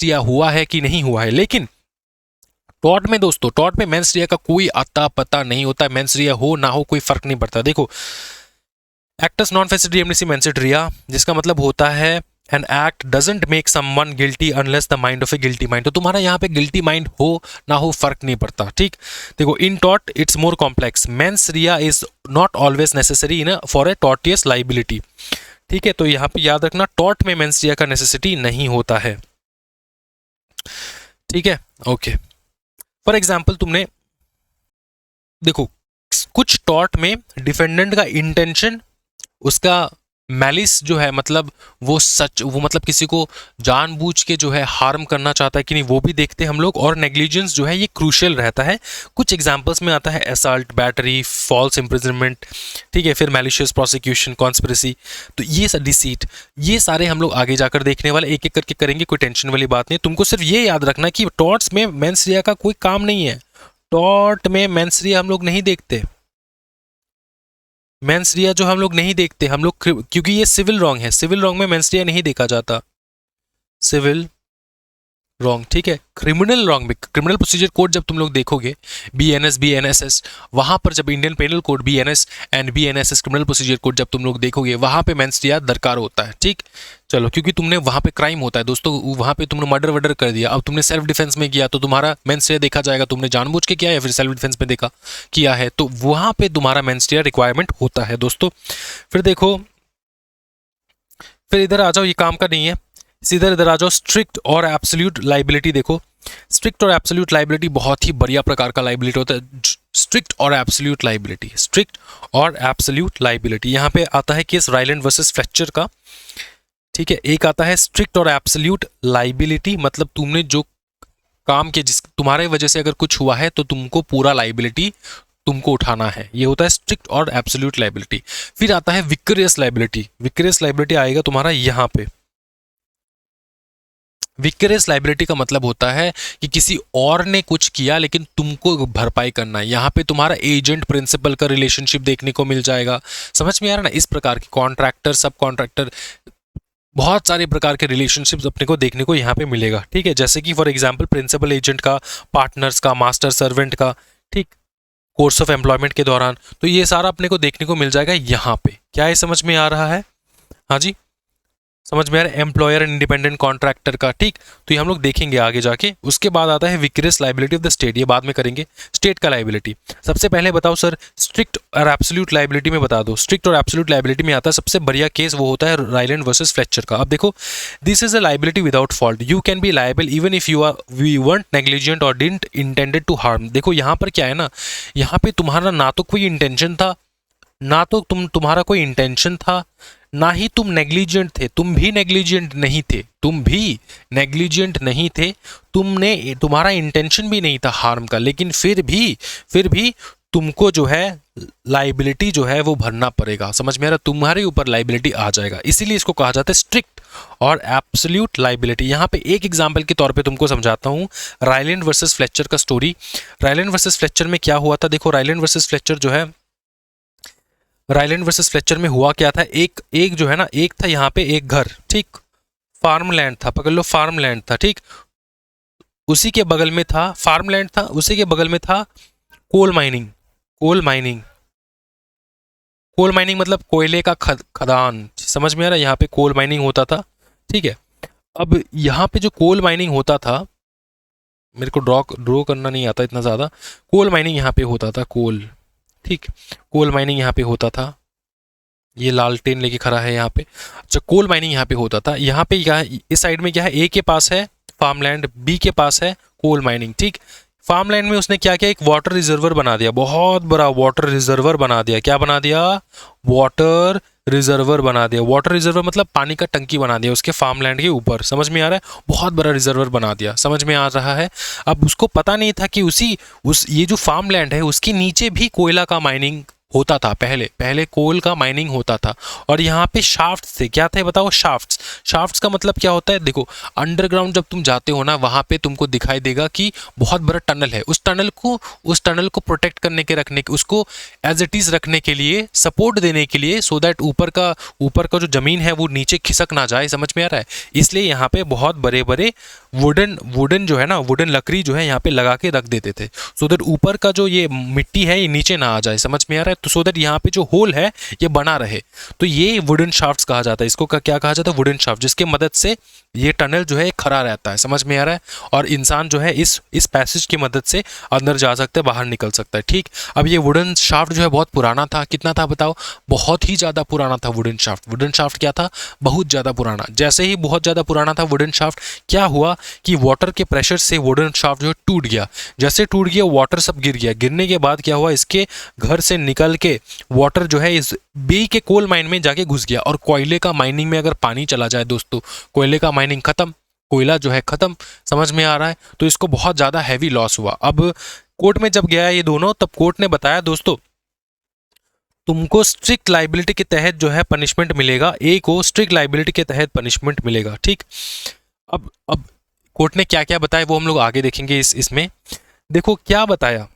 रिया हुआ है कि नहीं हुआ है। लेकिन टॉर्ट में दोस्तों, टॉर्ट में मेंस रिया का कोई आता पता नहीं होता। मेंस रिया हो ना हो कोई फर्क नहीं पड़ता। देखो, एक्टस नॉन फेसिड रियमनेसी मेंसिड रिया, जिसका मतलब होता है an act doesn't make someone guilty unless the mind of A guilty mind. तो तुम्हारा यहाँ पे गिल्टी माइंड हो ना हो फर्क नहीं पड़ता, ठीक। देखो, in tort it's more complex. Mens rea is not always necessary in for a tortious liability, ठीक है। तो यहाँ पे याद रखना, टॉर्ट में मेंस रिया का नेसेसिटी नहीं होता है, ठीक है, ओके। फॉर एग्जाम्पल, तुमने देखो कुछ टॉर्ट में डिफेंडेंट का इंटेंशन, उसका मैलिस जो है, मतलब वो मतलब किसी को जानबूझ के जो है हार्म करना चाहता है कि नहीं, वो भी देखते हैं हम लोग। और नेग्लिजेंस जो है ये क्रूशियल रहता है। कुछ एग्जांपल्स में आता है असल्ट, बैटरी, फॉल्स इम्प्रिजनमेंट, ठीक है, फिर मैलिशियस प्रोसिक्यूशन, कॉन्स्पिरेसी, तो ये डिसीट, ये सारे हम लोग आगे जाकर देखने वाले, एक एक करके करेंगे, कोई टेंशन वाली बात नहीं। तुमको सिर्फ ये याद रखना कि टॉर्ट्स में मेंस रिया का कोई काम नहीं है। टॉर्ट में मेंस रिया हम लोग नहीं देखते। मेंस रिया जो हम लोग नहीं देखते, हम लोग, क्योंकि ये सिविल रॉन्ग है, सिविल रॉन्ग में मेंस रिया नहीं देखा जाता। सिविल रॉन्ग, ठीक है। क्रिमिनल रॉन्ग में, क्रिमिनल प्रोसीजर कोड जब तुम लोग देखोगे, BNS BNSS, वहां पर जब Indian penal code BNS and BNSS criminal procedure code जब तुम लोग देखोगे, वहां पे मेंस रिया दरकार होता है, ठीक। चलो, क्योंकि तुमने वहां पे क्राइम होता है दोस्तों, वहां पे तुमने मर्डर वर्डर कर दिया, अब तुमने सेल्फ डिफेंस में किया तो तुम्हारा मेंस रिया देखा जाएगा। तुमने जानबूझ के किया या फिर सेल्फ डिफेंस में किया है, तो वहां पे तुम्हारा मेंस रिया रिक्वायरमेंट होता है दोस्तों। फिर देखो, फिर इधर आ जाओ, ये काम का नहीं है, सीधे इधर आ जाओ, स्ट्रिक्ट और एब्सोल्यूट लाइबिलिटी। देखो, स्ट्रिक्ट और एब्सोल्यूट लाइबिलिटी बहुत ही बढ़िया प्रकार का लाइबिलिटी होता है। स्ट्रिक्ट और एब्सोल्यूट लाइबिलिटी, स्ट्रिक्ट और एब्सोल्यूट लाइबिलिटी, यहाँ पे आता है केस राइलैंड वर्सेस फ्लेचर का, ठीक है। एक आता है स्ट्रिक्ट और एब्सोल्यूट लाइबिलिटी, मतलब तुमने जो काम किया, जिस तुम्हारे वजह से अगर कुछ हुआ है तो तुमको पूरा लाइबिलिटी तुमको उठाना है, ये होता है स्ट्रिक्ट और एब्सोल्यूट लाइबिलिटी। फिर आता है विक्रियस लाइबिलिटी। विक्रियस लाइबिलिटी आएगा तुम्हारा यहाँ पे। विक्रियस लाइबिलिटी का मतलब होता है कि किसी और ने कुछ किया लेकिन तुमको भरपाई करना है। यहाँ पे तुम्हारा एजेंट प्रिंसिपल का रिलेशनशिप देखने को मिल जाएगा। समझ में आ रहा है ना? इस प्रकार के कॉन्ट्रैक्टर, सब कॉन्ट्रैक्टर, बहुत सारे प्रकार के रिलेशनशिप्स अपने को देखने को यहाँ पे मिलेगा, ठीक है। जैसे कि फॉर एग्जांपल प्रिंसिपल एजेंट का, पार्टनर्स का, मास्टर सर्वेंट का, ठीक, कोर्स ऑफ एम्प्लॉयमेंट के दौरान, तो ये सारा अपने को देखने को मिल जाएगा यहाँ पे। क्या ये समझ में आ रहा है? हाँ जी, समझ में आ रहा है? एम्प्लॉयर एंड इंडिपेंडेंट कॉन्ट्रैक्टर का, ठीक। तो ये हम लोग देखेंगे आगे जाके। उसके बाद आता है विक्रियस लाइबिलिटी ऑफ द स्टेट, ये बाद में करेंगे। स्टेट का लाइबिलिटी सबसे पहले बताओ सर, स्ट्रिक्ट और एब्सोल्यूट लाइबिलिटी में बता दो। स्ट्रिक्ट और एब्सोल्यूट लाइबिलिटी में आता है सबसे बढ़िया केस, वो होता है राइलैंड वर्सेस फ्लेचर का। अब देखो, this is a liability without fault, you can be liable even if you weren't negligent और डिडंट इंटेंडेड टू हार्म। देखो यहाँ पर क्या है ना, यहाँ पे तुम्हारा ना तो कोई इंटेंशन था, ना तो तुम्हारा कोई इंटेंशन था, ना ही तुम नेग्लिजेंट थे। तुम भी नेग्लिजेंट नहीं थे, तुम्हारा इंटेंशन भी नहीं था हार्म का, लेकिन फिर भी तुमको जो है लाइबिलिटी जो है वो भरना पड़ेगा। समझ में आ रहा? तुम्हारे ऊपर लाइबिलिटी आ जाएगा, इसीलिए इसको कहा जाता है स्ट्रिक्ट और एब्सोल्यूट लाइबिलिटी। यहाँ पे एक एग्जांपल के तौर पे तुमको समझाता हूँ, राइलैंड वर्सेस फ्लेचर का स्टोरी। राइलैंड वर्सेस फ्लेचर में क्या हुआ था? देखो, राइलैंड वर्सेस फ्लेचर जो है, राइलैंड वर्सेस फ्लेचर में हुआ क्या था, एक जो है ना, एक था यहाँ पे एक घर, ठीक, फार्म लैंड था, पकड़ लो, फार्म लैंड था, ठीक। उसी के बगल में था फार्म लैंड था, उसी के बगल में था coal mining, coal mining, coal mining मतलब कोयले का खदान, समझ में आ रहा है, यहाँ पे कोल माइनिंग होता था, ठीक है। अब यहाँ पे जो कोल माइनिंग होता था, मेरे को ड्रॉ करना नहीं आता इतना ज़्यादा, कोल माइनिंग यहाँ पे होता था, कोल, ठीक, कोल माइनिंग यहाँ पे होता था, ये लालटेन लेके खड़ा है यहाँ पे। अच्छा, कोल माइनिंग यहाँ पे होता था, यहाँ पे क्या है, इस साइड में क्या है, ए के पास है फार्मलैंड, बी के पास है कोल माइनिंग, ठीक। फार्मलैंड में उसने क्या किया, एक वाटर रिजर्वर बना दिया, बहुत बड़ा वाटर रिजर्वर बना दिया। क्या बना दिया, वाटर रिजर्वर बना दिया। वाटर रिजर्वर मतलब पानी का टंकी बना दिया उसके फार्मलैंड के ऊपर, समझ में आ रहा है, बहुत बड़ा रिजर्वर बना दिया, समझ में आ रहा है। अब उसको पता नहीं था कि ये जो फार्मलैंड है उसके नीचे भी कोयला का माइनिंग होता था, पहले कोल का माइनिंग होता था। और यहाँ पे शाफ्ट थे, क्या थे बताओ, शाफ्ट्स। शाफ्ट्स का मतलब क्या होता है, देखो अंडरग्राउंड जब तुम जाते हो ना, वहाँ पे तुमको दिखाई देगा कि बहुत बड़ा टनल है, उस टनल को प्रोटेक्ट करने के, रखने के, उसको एज इट इज रखने के लिए, सपोर्ट देने के लिए, सो दैट ऊपर का जो जमीन है वो नीचे खिसक ना जाए, समझ में आ रहा है। इसलिए यहाँ पे बहुत बड़े बड़े वुडन जो है ना, वुडन लकड़ी जो है यहाँ पे लगा के रख देते थे, सो दैट ऊपर का जो ये मिट्टी है ये नीचे ना आ जाए, समझ में आ रहा है। तो सो दैट यहाँ पे जो होल है ये बना रहे, तो ये वुडन शाफ्ट्स कहा जाता है, इसको क्या कहा जाता है, वुडन शाफ्ट, जिसके मदद से ये टनल जो है खड़ा रहता है, समझ में आ रहा है। और इंसान जो है इस पैसेज की मदद से अंदर जा सकता है, बाहर निकल सकता है, ठीक। अब ये वुडन शाफ्ट जो है बहुत पुराना था, कितना था बताओ, बहुत ही ज़्यादा पुराना था वुडन शाफ्ट। वुडन शाफ्ट क्या था, बहुत ज़्यादा पुराना। जैसे ही बहुत ज़्यादा पुराना था वुडन शाफ्ट, क्या हुआ कि वाटर के प्रेशर से वुडन शाफ्ट जो है टूट गया। जैसे टूट गया, वाटर सब गिर गया। गिरने के बाद क्या हुआ, इसके घर से निकल के वाटर जो है इस बी के कोल माइन में जाके घुस गया। और कोयले का माइनिंग में अगर पानी चला जाए दोस्तों, कोयले का माइनिंग खत्म, कोयला जो है खत्म, समझ में आ रहा है। तो इसको बहुत ज़्यादा हैवी लॉस हुआ। अब कोर्ट में जब गया ये दोनों, तब कोर्ट ने बताया दोस्तों तुमको स्ट्रिक्ट लाइबिलिटी के तहत जो है पनिशमेंट मिलेगा, ए को स्ट्रिक्ट लाइबिलिटी के तहत पनिशमेंट मिलेगा, ठीक। अब कोर्ट ने क्या क्या बताया वो हम लोग आगे देखेंगे। इसमें देखो क्या बताया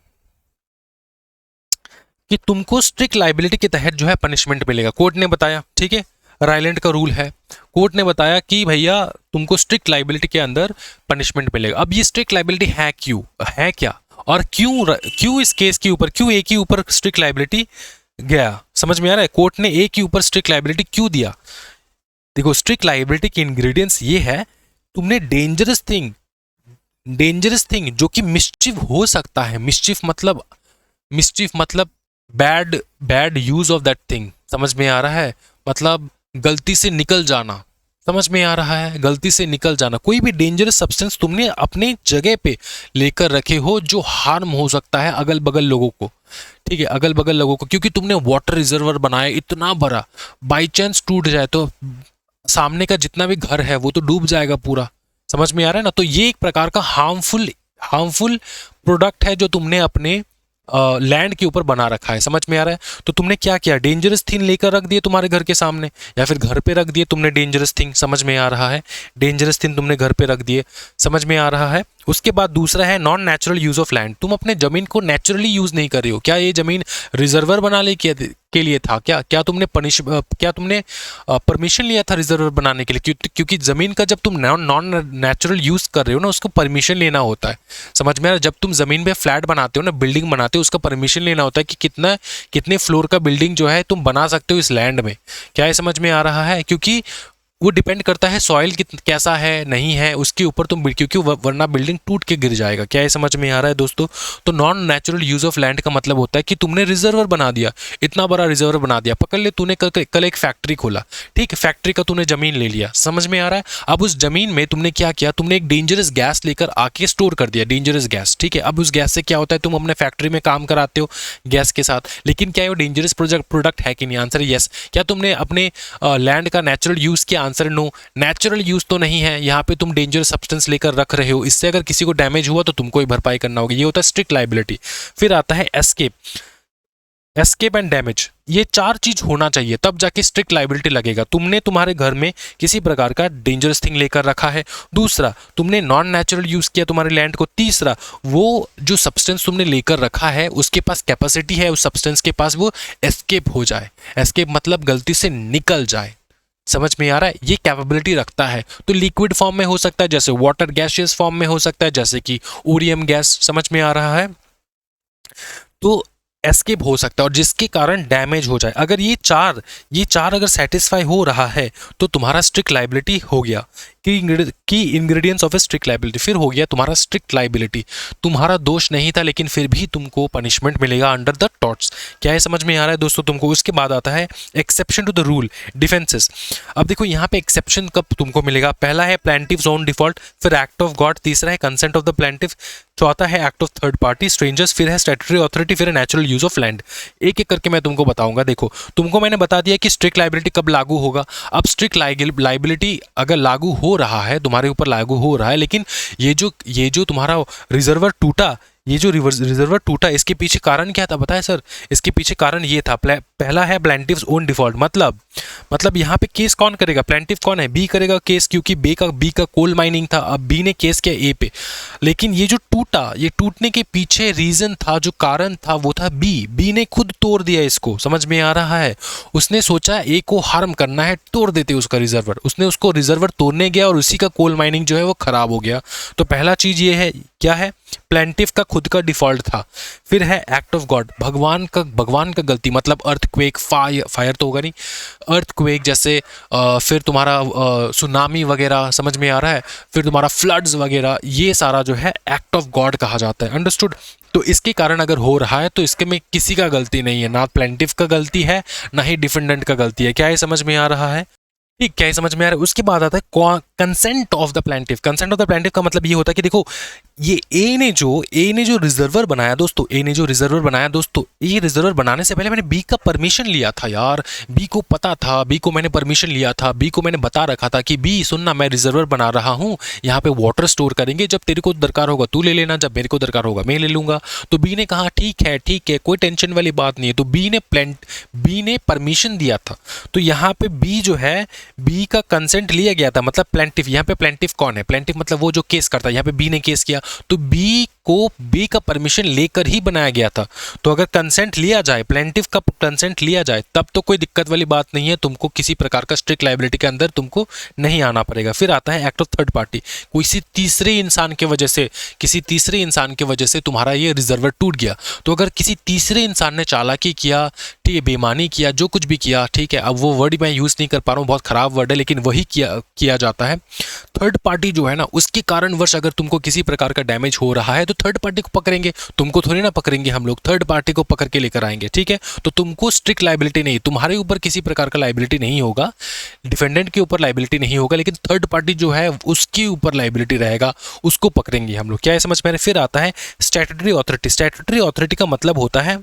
कि तुमको स्ट्रिक्ट लाइबिलिटी के तहत जो है पनिशमेंट मिलेगा, कोर्ट ने बताया, ठीक है। रायलैंड का रूल है, कोर्ट ने बताया कि भैया तुमको स्ट्रिक्ट लाइबिलिटी के अंदर पनिशमेंट मिलेगा। अब ये स्ट्रिक्ट लाइबिलिटी है क्यों, है क्या, और क्यों इस केस के ऊपर, क्यों ए के ऊपर स्ट्रिक्ट लाइबिलिटी गया, समझ में आ रहा है। कोर्ट ने ए के ऊपर स्ट्रिक्ट लाइबिलिटी क्यों दिया, देखो स्ट्रिक्ट लाइबिलिटी के इंग्रेडिएंट्स ये है, तुमने डेंजरस थिंग जो कि मिस्चिफ हो सकता है, मिस्चिफ मतलब bad use of that thing, समझ में आ रहा है, मतलब गलती से निकल जाना, समझ में आ रहा है, गलती से निकल जाना। कोई भी डेंजरस सब्सटेंस तुमने अपने जगह पे लेकर रखे हो जो हार्म हो सकता है अगल बगल लोगों को, ठीक है, अगल बगल लोगों को, क्योंकि तुमने वाटर रिजर्वर बनाया इतना बड़ा, बाई चांस टूट जाए तो सामने का जितना भी घर है वो तो डूब जाएगा पूरा, समझ में आ रहा है ना। तो ये एक प्रकार का हार्मफुल प्रोडक्ट है जो तुमने अपने लैंड के ऊपर बना रखा है, समझ में आ रहा है। तो तुमने क्या किया, डेंजरस थिंग लेकर रख दिए तुम्हारे घर के सामने, या फिर घर पे रख दिए तुमने डेंजरस थिंग, समझ में आ रहा है, डेंजरस थिंग तुमने घर पे रख दिए, समझ में आ रहा है। उसके बाद दूसरा है non natural use of land, तुम अपने जमीन को नेचुरली यूज नहीं कर रहे हो। क्या ये जमीन रिजर्वर बनाने के लिए था, क्या तुमने परमिशन लिया था रिजर्वर बनाने के लिए, क्योंकि जमीन का जब तुम नॉन नेचुरल यूज कर रहे हो ना, उसको परमिशन लेना होता है, समझ में आ रहा है। जब तुम जमीन पे फ्लैट बनाते हो ना, बिल्डिंग बनाते हो, उसका परमिशन लेना होता है कि कितने फ्लोर का बिल्डिंग जो है तुम बना सकते हो इस लैंड में, क्या ये समझ में आ रहा है। क्योंकि वो डिपेंड करता है सॉइल कैसा है नहीं है उसके ऊपर तुम, क्योंकि वरना बिल्डिंग टूट के गिर जाएगा, क्या ये समझ में आ रहा है दोस्तों। तो non natural use of land का मतलब होता है कि तुमने रिजर्वर बना दिया, इतना बड़ा रिजर्वर बना दिया, पकड़ ले तूने कल एक फैक्ट्री खोला, ठीक, फैक्ट्री का तूने जमीन ले लिया, समझ में आ रहा है। अब उस जमीन में तुमने क्या किया, तुमने एक डेंजरस गैस लेकर आके स्टोर कर दिया, डेंजरस गैस, ठीक है। अब उस गैस से क्या होता है, तुम अपने फैक्ट्री में काम कराते हो गैस के साथ, लेकिन क्या वो डेंजरस प्रोडक्ट है कि नहीं, आंसर यस। क्या तुमने अपने लैंड का नेचुरल यूज किया, आंसर नो, नेचुरल यूज तो नहीं है, यहाँ पे तुम डेंजरस सब्सटेंस लेकर रख रहे हो, इससे अगर किसी को डैमेज हुआ तो तुमको ही भरपाई करना होगी, ये होता है स्ट्रिक्ट लाइबिलिटी। फिर आता है एस्केप एंड डैमेज, ये चार चीज होना चाहिए तब जाके स्ट्रिक्ट लाइबिलिटी लगेगा। तुमने तुम्हारे घर में किसी प्रकार का डेंजरस थिंग लेकर रखा है, दूसरा तुमने नॉन नेचुरल यूज किया तुम्हारे लैंड को, तीसरा वो जो सब्सटेंस तुमने लेकर रखा है उसके पास कैपेसिटी है उस सब्सटेंस के पास वो एस्केप हो जाए, एस्केप मतलब गलती से निकल जाए, समझ में आ रहा है, ये कैपेबिलिटी रखता है। तो लिक्विड फॉर्म में हो सकता है, जैसे वाटर, गैसियस फॉर्म में हो सकता है, जैसे कि ओरियम गैस, समझ में आ रहा है। तो एस्केप हो सकता है और जिसके कारण डैमेज हो जाए। अगर ये चार अगर सेटिस्फाई हो रहा है तो तुम्हारा स्ट्रिक्ट लाइबिलिटी हो गया। की ingredients of a strict liability, फिर हो गया तुम्हारा स्ट्रिक्ट लाइबिलिटी। तुम्हारा दोष नहीं था लेकिन फिर भी तुमको पनिशमेंट मिलेगा अंडर द टॉर्ट्स। क्या ये समझ में आ रहा है दोस्तों तुमको? उसके बाद आता है exception to the rule, defences. अब देखो यहाँ पे एक्सेप्शन कब तुमको मिलेगा। पहला है प्लेंटिव्स ओन डिफॉल्ट, फिर एक्ट ऑफ गॉड, तीसरा है कंसेंट ऑफ द प्लेंटिव, चौथा है act of third party strangers, फिर है स्टैट्यूटरी अथॉरिटी, फिर है नेचुरल यूज ऑफ लैंड। एक एक करके मैं तुमको बताऊंगा। देखो तुमको मैंने बता दिया कि स्ट्रिक्ट लाइबिलिटी कब लागू होगा। अब स्ट्रिक्ट लाइबिलिटी अगर लागू हो रहा है, तुम्हारे ऊपर लागू हो रहा है, लेकिन ये जो तुम्हारा रिजर्वर टूटा, ये जो रिजर्वर टूटा, इसके पीछे कारण क्या था बताए सर? इसके पीछे कारण ये था, पहला है प्लेंटिव्स ओन डिफॉल्ट। मतलब यहाँ पे केस कौन करेगा? प्लेंटिव कौन है? बी करेगा केस, क्योंकि बी का कोल माइनिंग था। अब बी ने केस किया ए पे, लेकिन ये जो टूटा, ये टूटने के पीछे रीजन था, जो कारण था वो था बी ने खुद तोड़ दिया इसको। समझ में आ रहा है? उसने सोचा ए को हार्म करना है, तोड़ देते उसका रिजर्वर। उसने उसको रिजर्वर तोड़ने गया और उसी का कोल माइनिंग जो है वो खराब हो गया। तो पहला चीज ये है, क्या है? प्लेंटिव का खुद का डिफॉल्ट था। फिर है एक्ट ऑफ गॉड, भगवान का गलती, मतलब अर्थक्वेक, फायर तो होगा नहीं, अर्थक्वेक जैसे, फिर तुम्हारा सुनामी वगैरह, समझ में आ रहा है? फिर तुम्हारा फ्लड्स वगैरह, ये सारा जो है एक्ट ऑफ गॉड कहा जाता है। अंडरस्टूड? तो इसके कारण अगर हो रहा है तो इसके में किसी का गलती नहीं है, ना प्लेंटिव का गलती है ना ही डिफेंडेंट का गलती है। क्या ये समझ में आ रहा है? ठीक, क्या ये समझ में आ रहा है? उसके बाद आता है consent of the plaintiff. Consent of the plaintiff का मतलब ये होता है कि देखो, ये ए ने जो रिजर्वर बनाया दोस्तों, ये रिजर्वर बनाने से पहले मैंने बी का परमिशन लिया था यार। बी को पता था, बी को मैंने परमिशन लिया था, बी को मैंने बता रखा था कि बी सुनना, मैं रिजर्वर बना रहा हूँ, यहाँ पे वाटर स्टोर करेंगे, जब तेरे को दरकार होगा तू ले लेना, जब मेरे को दरकार होगा मैं ले लूंगा। तो बी ने कहा ठीक है, कोई टेंशन वाली बात नहीं है। तो बी ने परमिशन दिया था। तो यहाँ पे बी जो है, बी का कंसेंट लिया गया था, मतलब प्लेंटिव। यहाँ पे प्लेंटिव कौन है? प्लेंटिव मतलब वो जो केस करता है। यहाँ पे बी ने केस किया तो बी का परमिशन लेकर ही बनाया गया था। तो अगर कंसेंट लिया जाए, प्लेंटिव का कंसेंट लिया जाए, तब तो कोई दिक्कत वाली बात नहीं है, तुमको किसी प्रकार का स्ट्रिक्ट लाइबिलिटी के अंदर तुमको नहीं आना पड़ेगा। फिर आता है एक्ट ऑफ थर्ड पार्टी। किसी तीसरे इंसान के वजह से तुम्हारा ये रिजर्वर टूट गया। तो अगर किसी तीसरे इंसान ने चालाकी किया, ठीक है, बेईमानी किया, जो कुछ भी किया, ठीक है, अब वो वर्ड मैं यूज नहीं कर पा रहा हूँ, बहुत खराब वर्ड है, लेकिन वही किया जाता है। थर्ड पार्टी जो है ना, उसके कारणवश अगर तुमको किसी प्रकार का डैमेज हो रहा है तो थर्ड पार्टी को पकड़ेंगे, तुमको थोड़ी ना पकड़ेंगे हम लोग, थर्ड पार्टी को पकड़ के लेकर आएंगे। ठीक है, तो तुमको स्ट्रिक्ट लाइबिलिटी नहीं, तुम्हारे ऊपर किसी प्रकार का लाइबिलिटी नहीं होगा, डिफेंडेंट के ऊपर लाइबिलिटी नहीं होगा, लेकिन थर्ड पार्टी जो है उसके ऊपर लाइबिलिटी रहेगा, उसको पकड़ेंगे हम लोग। क्या है समझ में? फिर आता है स्टैट्यूटरी अथॉरिटी। स्टैट्यूटरी अथॉरिटी का मतलब होता है,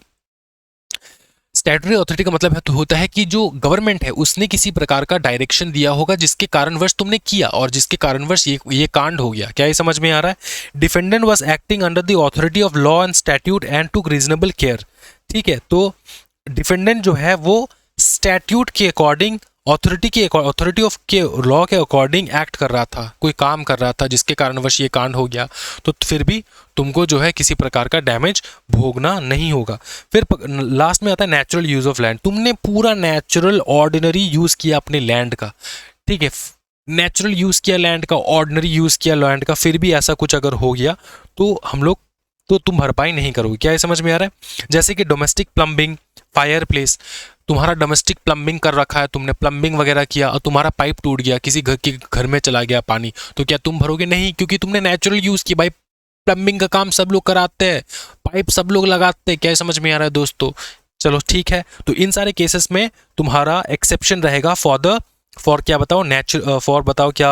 स्टैट्यूटरी अथॉरिटी का मतलब होता है कि जो गवर्नमेंट है उसने किसी प्रकार का डायरेक्शन दिया होगा, जिसके कारणवश तुमने किया और जिसके कारणवश ये कांड हो गया। क्या ये समझ में आ रहा है? Defendant was acting under the authority of law and statute and took reasonable care. ठीक है, तो डिफेंडेंट जो है वो स्टैट्यूट के अकॉर्डिंग, अथॉरिटी ऑफ के लॉ के अकॉर्डिंग एक्ट कर रहा था, कोई काम कर रहा था, जिसके कारणवश ये कांड हो गया। तो फिर भी तुमको जो है किसी प्रकार का डैमेज भोगना नहीं होगा। फिर लास्ट में आता है नेचुरल यूज ऑफ लैंड। तुमने पूरा नेचुरल ऑर्डिनरी यूज किया अपने लैंड का, ठीक है, नेचुरल यूज किया लैंड का, ऑर्डिनरी यूज किया लैंड का, फिर भी ऐसा कुछ अगर हो गया तो तुम भरपाई नहीं करोगे। क्या ये समझ में आ रहा है? जैसे कि डोमेस्टिक प्लम्बिंग, फायर प्लेस, तुम्हारा डोमेस्टिक प्लम्बिंग कर रखा है, तुमने प्लम्बिंग वगैरह किया और तुम्हारा पाइप टूट गया, किसी घर में चला गया पानी, तो क्या तुम भरोगे? नहीं, क्योंकि तुमने नेचुरल यूज किया। भाई प्लम्बिंग का काम सब लोग कराते हैं, पाइप सब लोग लगाते हैं। क्या समझ में आ रहा है दोस्तों? चलो ठीक है, तो इन सारे केसेस में तुम्हारा एक्सेप्शन रहेगा फॉर क्या बताओ, फॉर बताओ क्या,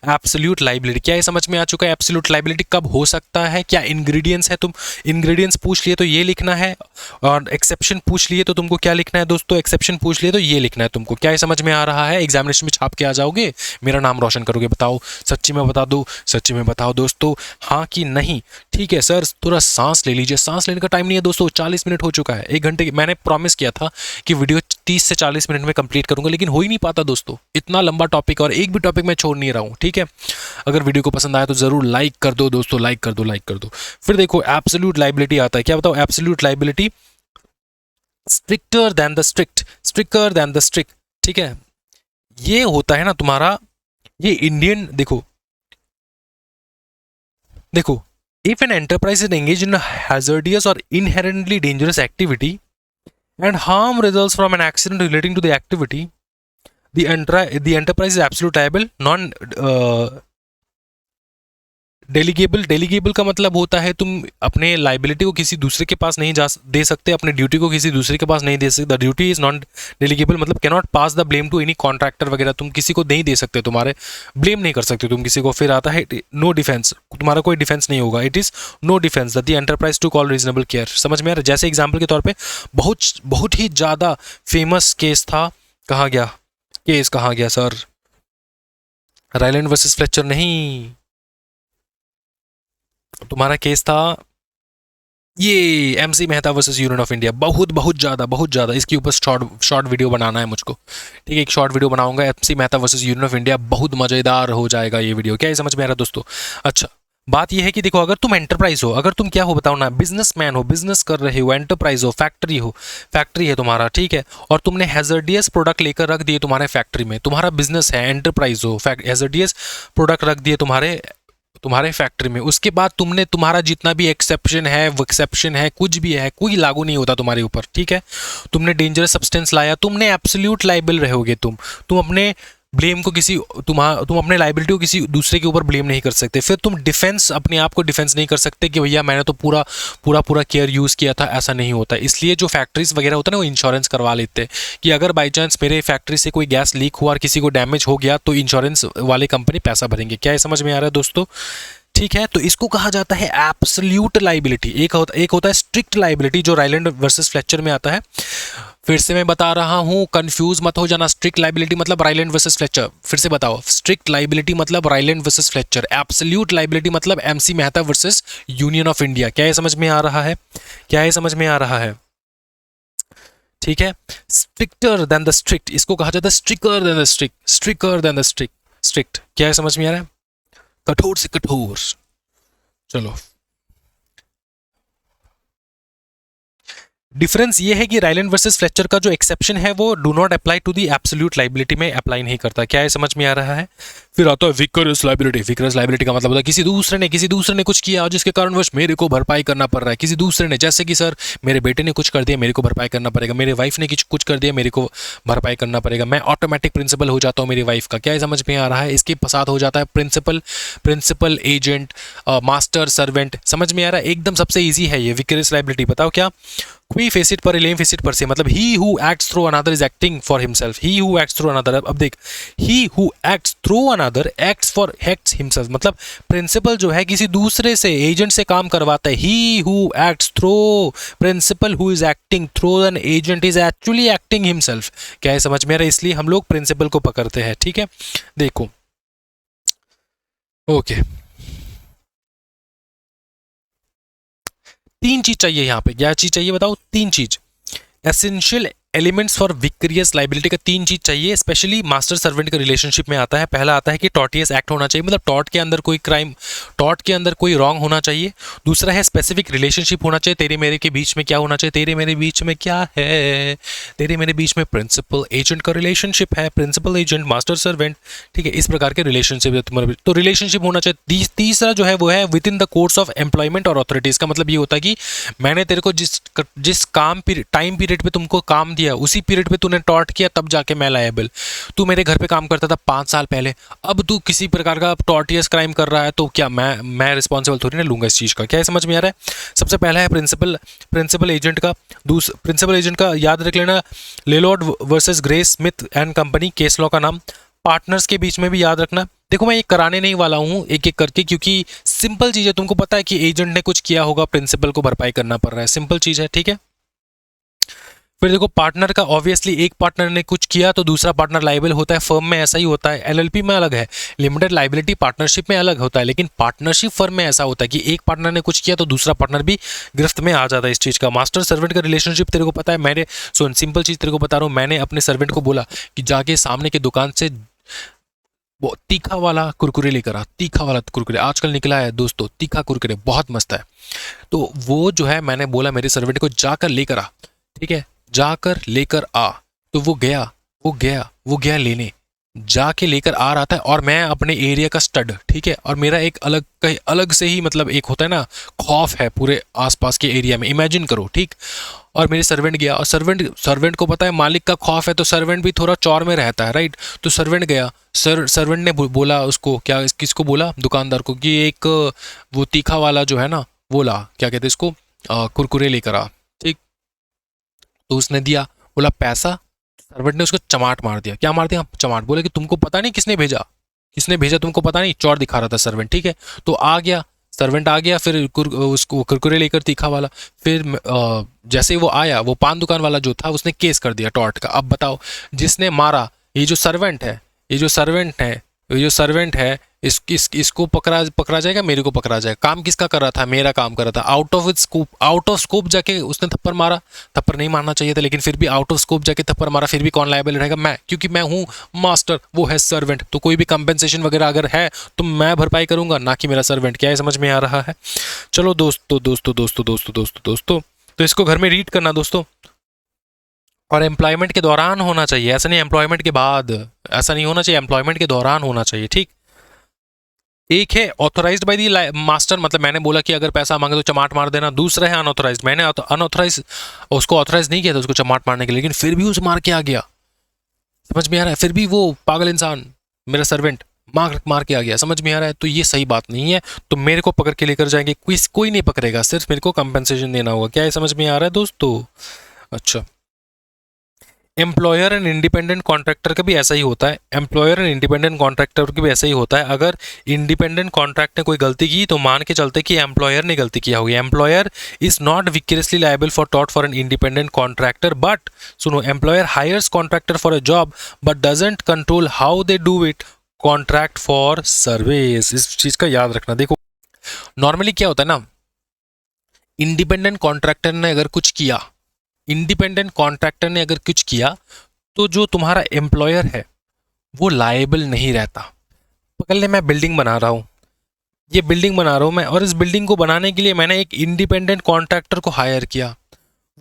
एब्सोल्यूट लाइबिलिटी। क्या ये समझ में आ चुका है? एब्सोल्यूट लाइबिलिटी कब हो सकता है, क्या इंग्रेडिएंट्स है? तुम इंग्रेडिएंट्स पूछ लिए तो ये लिखना है, और एक्सेप्शन पूछ लिए तो तुमको क्या लिखना है दोस्तों? एक्सेप्शन पूछ लिए तो ये लिखना है तुमको। क्या ये समझ में आ रहा है? एग्जामिनेशन में छाप के आ जाओगे, मेरा नाम रोशन करोगे। बताओ, सच्ची में बता दो, सच्ची में बताओ दोस्तों, हाँ कि नहीं? ठीक है सर, थोड़ा सांस ले लीजिए। सांस लेने का टाइम नहीं है दोस्तों, 40 मिनट हो चुका है। 1 घंटे मैंने प्रॉमिस किया था कि वीडियो 30 से 40 मिनट में कंप्लीट करूंगा, लेकिन हो ही नहीं पाता दोस्तों, इतना लंबा टॉपिक, और एक भी टॉपिक मैं छोड़ नहीं रहा हूं। ठीक है, अगर वीडियो को पसंद आया तो जरूर लाइक कर दो दोस्तों, लाइक कर दो। फिर देखो एब्सोल्यूट लाइबिलिटी आता है। क्या बताओ? Absolute liability, stricter than the strict. ठीक है, ये होता है ना तुम्हारा, ये इंडियन, देखो If an enterprise is engaged in a hazardous or inherently dangerous activity and harm results from an accident relating to the activity, the enterprise is absolute liable, non डेलीगेबल का मतलब होता है तुम अपने लाइबिलिटी को किसी दूसरे के पास नहीं दे सकते, अपने ड्यूटी को किसी दूसरे के पास नहीं दे सकते. The duty is non delegable मतलब can not pass the blame to any contractor वगैरह, तुम किसी को नहीं दे सकते, तुम्हारे ब्लेम नहीं कर सकते तुम किसी को. फिर आता है नो डिफेंस, तुम्हारा कोई डिफेंस नहीं होगा. It is no defence the enterprise to call reasonable care. समझ में आ रहा है? जैसे एग्जाम्पल के तौर पर बहुत ही ज़्यादा फेमस केस था. कहाँ गया केस, कहाँ गया सर? रायलैंड वर्सेस फ्लेचर नहीं, तुम्हारा केस था ये MC Mehta versus Union of India. बहुत ज़्यादा इसके ऊपर शॉर्ट वीडियो बनाना है मुझको. ठीक है, एक शॉर्ट वीडियो बनाऊंगा MC Mehta versus Union of India. बहुत मज़ेदार हो जाएगा ये वीडियो. क्या ये समझ में आ रहा है दोस्तों? अच्छा, बात यह है कि देखो, अगर तुम एंटरप्राइज हो, अगर तुम क्या हो बताओ ना, बिजनेसमैन हो, बिजनेस कर रहे हो, एंटरप्राइज हो, फैक्ट्री है तुम्हारा, ठीक है, और तुमने हैजर्डियस प्रोडक्ट लेकर रख दिए तुम्हारे फैक्ट्री में. तुम्हारा बिजनेस है, एंटरप्राइज हो, हैजर्डियस प्रोडक्ट रख दिए तुम्हारे फैक्ट्री में. उसके बाद तुम्हारा जितना भी एक्सेप्शन है कुछ भी है, कोई लागू नहीं होता तुम्हारे ऊपर. ठीक है, तुमने डेंजरस सब्सटेंस लाया, तुमने एब्सोल्यूट लाइबल रहोगे. तुम अपने ब्लेम को तुम अपने लाइबिलिटी को किसी दूसरे के ऊपर ब्लेम नहीं कर सकते. फिर तुम डिफेंस, अपने आप को डिफेंस नहीं कर सकते कि भैया मैंने तो पूरा केयर यूज़ किया था. ऐसा नहीं होता. इसलिए जो फैक्ट्रीज वगैरह होता है ना, वो इंश्योरेंस करवा लेते हैं कि अगर बाई चांस मेरे फैक्ट्री से कोई गैस लीक हुआ और किसी को डैमेज हो गया तो इंश्योरेंस वाले कंपनी पैसा भरेंगे. क्या ये समझ में आ रहा है दोस्तों? ठीक है, तो इसको कहा जाता है एब्सोल्यूट लाइबिलिटी. एक होता है स्ट्रिक्ट लाइबिलिटी, जो रायलैंड वर्सेस फ्लेचर में आता है. फिर से मैं बता रहा हूं, कंफ्यूज मत हो जाना. स्ट्रिक्ट लाइबिलिटी मतलब रायलैंड वर्सेस फ्लेचर. फिर से बताओ, स्ट्रिक्ट लाइबिलिटी मतलब Ryland versus Fletcher. Absolute liability मतलब MC Mehta versus Union of India. क्या ये समझ में आ रहा है? क्या ये समझ में आ रहा है? ठीक है, स्ट्रिक्टर देन द स्ट्रिक्ट, इसको कहा जाता है stricter than the strict, stricter than the strict. क्या ये समझ में आ रहा है? कठोर से कठोर. चलो, डिफरेंस ये है कि रायलैंड वर्सेस फ्लेचर का जो एक्सेप्शन है वो do not apply to the absolute liability में अप्लाई नहीं करता. क्या ये समझ में आ रहा है? फिर आता है विकरस लाइबिलिटी. विकरस लाइबिलिटी का मतलब होता है किसी दूसरे ने कुछ किया और जिसके कारणवश मेरे को भरपाई करना पड़ रहा है. किसी दूसरे ने, जैसे कि सर मेरे बेटे ने कुछ कर दिया, मेरे को भरपाई करना पड़ेगा. मेरे वाइफ ने कुछ कर दिया, मेरे को भरपाई करना पड़ेगा. मैं ऑटोमेटिक प्रिंसिपल हो जाता हूँ मेरी वाइफ का. क्या ये समझ में आ रहा है? इसके साथ हो जाता है प्रिंसिपल एजेंट, मास्टर सर्वेंट. समझ में आ रहा है? एकदम सबसे ईजी है ये विकरस लाइबिलिटी. बताओ क्या? क्वी फेसिट पर लेम फेसिट पर से मतलब ही who acts through another is acting for himself. He who acts through another, अब देख, ही who acts through another acts himself मतलब प्रिंसिपल जो है किसी दूसरे से, एजेंट से काम करवाता है. He who acts through, principal who is acting through an agent is actually acting himself. क्या है समझ में आ रहा है? इसलिए हम लोग प्रिंसिपल को पकड़ते हैं. ठीक है, देखो, ओके, तीन चीज चाहिए यहाँ पे. क्या चीज चाहिए बताओ? तीन चीज. एसेंशियल एलिमेंट्स फॉर विक्रियस लाइबिलिटी का तीन चीज चाहिए. स्पेशली मास्टर सर्वेंट के रिलेशनशिप में आता है. पहला आता है कि टॉर्टियस एक्ट होना चाहिए, मतलब टॉर्ट के अंदर कोई क्राइम, टॉर्ट के अंदर कोई रॉन्ग होना चाहिए. दूसरा है स्पेसिफिक रिलेशनशिप होना चाहिए. तेरे मेरे के बीच में क्या होना चाहिए? तेरे मेरे बीच में क्या है? तेरे मेरे बीच में प्रिंसिपल एजेंट का रिलेशनशिप है. Principal agent, master servant. ठीक है, इस प्रकार के रिलेशनशिप है तुम्हारे, तो रिलेशनशिप होना चाहिए. तीसरा जो है वो है with in the course of employment और अथॉरिटीज. का मतलब ये होता है कि मैंने तेरे को जिस टाइम पीरियड पे तुमको काम दिया, उसी पीरियड पे तूने टॉर्ट किया, तब जाके मैं लायबल. तू मेरे घर पे काम करता था 5 साल पहले, अब तू किसी प्रकार का टॉर्टियस क्राइम कर रहा है, तो क्या मैं रिस्पॉन्सिबल थोड़ी ना लूंगा इस चीज़ का. क्या है समझ में आ रहा है? सबसे पहला है प्रिंसिपल एजेंट का. प्रिंसिपल एजेंट का याद रख लेना, Lloyd versus Grace Smith and company, case law का नाम. पार्टनर्स के बीच में भी याद रखना. देखो, मैं ये कराने नहीं वाला हूँ एक एक करके, क्योंकि सिंपल चीज़ है. तुमको पता है कि एजेंट ने कुछ किया होगा, प्रिंसिपल को भरपाई करना पड़ रहा है. सिंपल चीज़ है. ठीक है, फिर देखो, पार्टनर का ऑब्वियसली एक पार्टनर ने कुछ किया तो दूसरा पार्टनर लाइबल होता है. फर्म में ऐसा ही होता है. एलएलपी में अलग है, लिमिटेड लाइबिलिटी पार्टनरशिप में अलग होता है, लेकिन पार्टनरशिप फर्म में ऐसा होता है कि एक पार्टनर ने कुछ किया तो दूसरा पार्टनर भी गिरफ्त में आ जाता है इस चीज़ का. मास्टर सर्वेंट का रिलेशनशिप तेरे को पता है. मैंने सुन, सिंपल चीज़ तेरे को बता रहा हूँ. मैंने अपने सर्वेंट को बोला कि जाके सामने की दुकान से वो तीखा वाला कुरकुरे लेकर आ. तीखा वाला कुरकुरे आजकल निकला है दोस्तों, तीखा कुरकुरे बहुत मस्त है. तो वो जो है, मैंने बोला मेरे सर्वेंट को जाकर लेकर आ. ठीक है, जाकर लेकर आ. तो वो गया लेने. जाके लेकर आ रहा था, और मैं अपने एरिया का स्टड, ठीक है, और मेरा एक अलग कहीं अलग से ही मतलब एक होता है ना खौफ है पूरे आसपास के एरिया में, इमेजिन करो, ठीक। और मेरे सर्वेंट गया, और सर्वेंट को पता है मालिक का खौफ है, तो सर्वेंट भी थोड़ा चौर में रहता है, राइट। तो सर्वेंट गया, सर्वेंट ने बोला उसको, क्या किसको बोला, दुकानदार को, कि एक वो तीखा वाला जो है ना, वो ला, क्या कहते हैं इसको, कुरकुरे लेकर आ, ठीक। तो उसने दिया, बोला पैसा। सर्वेंट ने उसको चमाट मार दिया। क्या मार दिया? चमाट। बोले कि तुमको पता नहीं किसने भेजा, किसने भेजा तुमको पता नहीं, चौर दिखा रहा था सर्वेंट, ठीक है। तो आ गया सर्वेंट, आ गया, फिर उसको कुरकुरे लेकर तीखा वाला। फिर जैसे ही वो आया, वो पान दुकान वाला जो था, उसने केस कर दिया टॉर्ट का। अब बताओ, जिसने मारा, ये जो सर्वेंट है, ये जो सर्वेंट है, ये जो सर्वेंट है, इसको पकड़ा जाएगा, मेरे को पकड़ा जाएगा। काम किसका कर रहा था? मेरा काम कर रहा था। आउट ऑफ स्कोप जाके उसने थप्पड़ मारा। थप्पड़ नहीं मारना चाहिए था, लेकिन फिर भी आउट ऑफ स्कोप जाके थप्पड़ मारा, फिर भी कौन लायबल रहेगा? मैं, क्योंकि मैं हूँ मास्टर, वो है सर्वेंट। तो कोई भी कंपेंसेशन वगैरह अगर है तो मैं भरपाई करूंगा, ना कि मेरा सर्वेंट। क्या ये समझ में आ रहा है? चलो दोस्तों दोस्तों दोस्तों दोस्तों दोस्तों दोस्तों, तो इसको घर में रीड करना दोस्तों। और एम्प्लॉयमेंट के दौरान होना चाहिए, ऐसा नहीं एम्प्लॉयमेंट के बाद, ऐसा नहीं होना चाहिए, एम्प्लॉयमेंट के दौरान होना चाहिए, ठीक। एक है ऑथोराइज्ड बाय दी मास्टर, मतलब मैंने बोला कि अगर पैसा मांगे तो चमाट मार देना। दूसरा है अनऑथोराइज्ड, मैंने अनऑथोराइज उसको ऑथोराइज नहीं किया था उसको चमाट मारने के लिए, लेकिन फिर भी उसे मार के आ गया। समझ में आ रहा है? फिर भी वो पागल इंसान, मेरा सर्वेंट, मार के आ गया। समझ में आ रहा है? तो ये सही बात नहीं है। तो मेरे को पकड़ के लेकर जाएंगे, कोई नहीं पकड़ेगा, सिर्फ मेरे को कंपनसेशन देना होगा। क्या ये समझ में आ रहा है दोस्तों? अच्छा, एम्प्लॉयर एंड इंडिपेंडेंट कॉन्ट्रैक्टर का भी ऐसा ही होता है। एम्प्लॉयर एंड इंडिपेंडेंट कॉन्ट्रैक्टर का भी ऐसा ही होता है। अगर इंडिपेंडेंट कॉन्ट्रैक्ट ने कोई गलती की तो मान के चलते कि एम्प्लॉयर ने गलती किया होगी। Employer is not vicariously liable for tort for an independent contractor, but सुनो, employer hires contractor for a job but doesn't control how they do it, contract for service. इस चीज का याद रखना। देखो, नॉर्मली क्या होता है ना, इंडिपेंडेंट कॉन्ट्रैक्टर ने अगर कुछ किया, इंडिपेंडेंट कॉन्ट्रैक्टर ने अगर कुछ किया, तो जो तुम्हारा एम्प्लॉयर है वो लायबल नहीं रहता। पकड़ ले, मैं बिल्डिंग बना रहा हूँ, ये बिल्डिंग बना रहा हूँ मैं, और इस बिल्डिंग को बनाने के लिए मैंने एक इंडिपेंडेंट कॉन्ट्रैक्टर को हायर किया।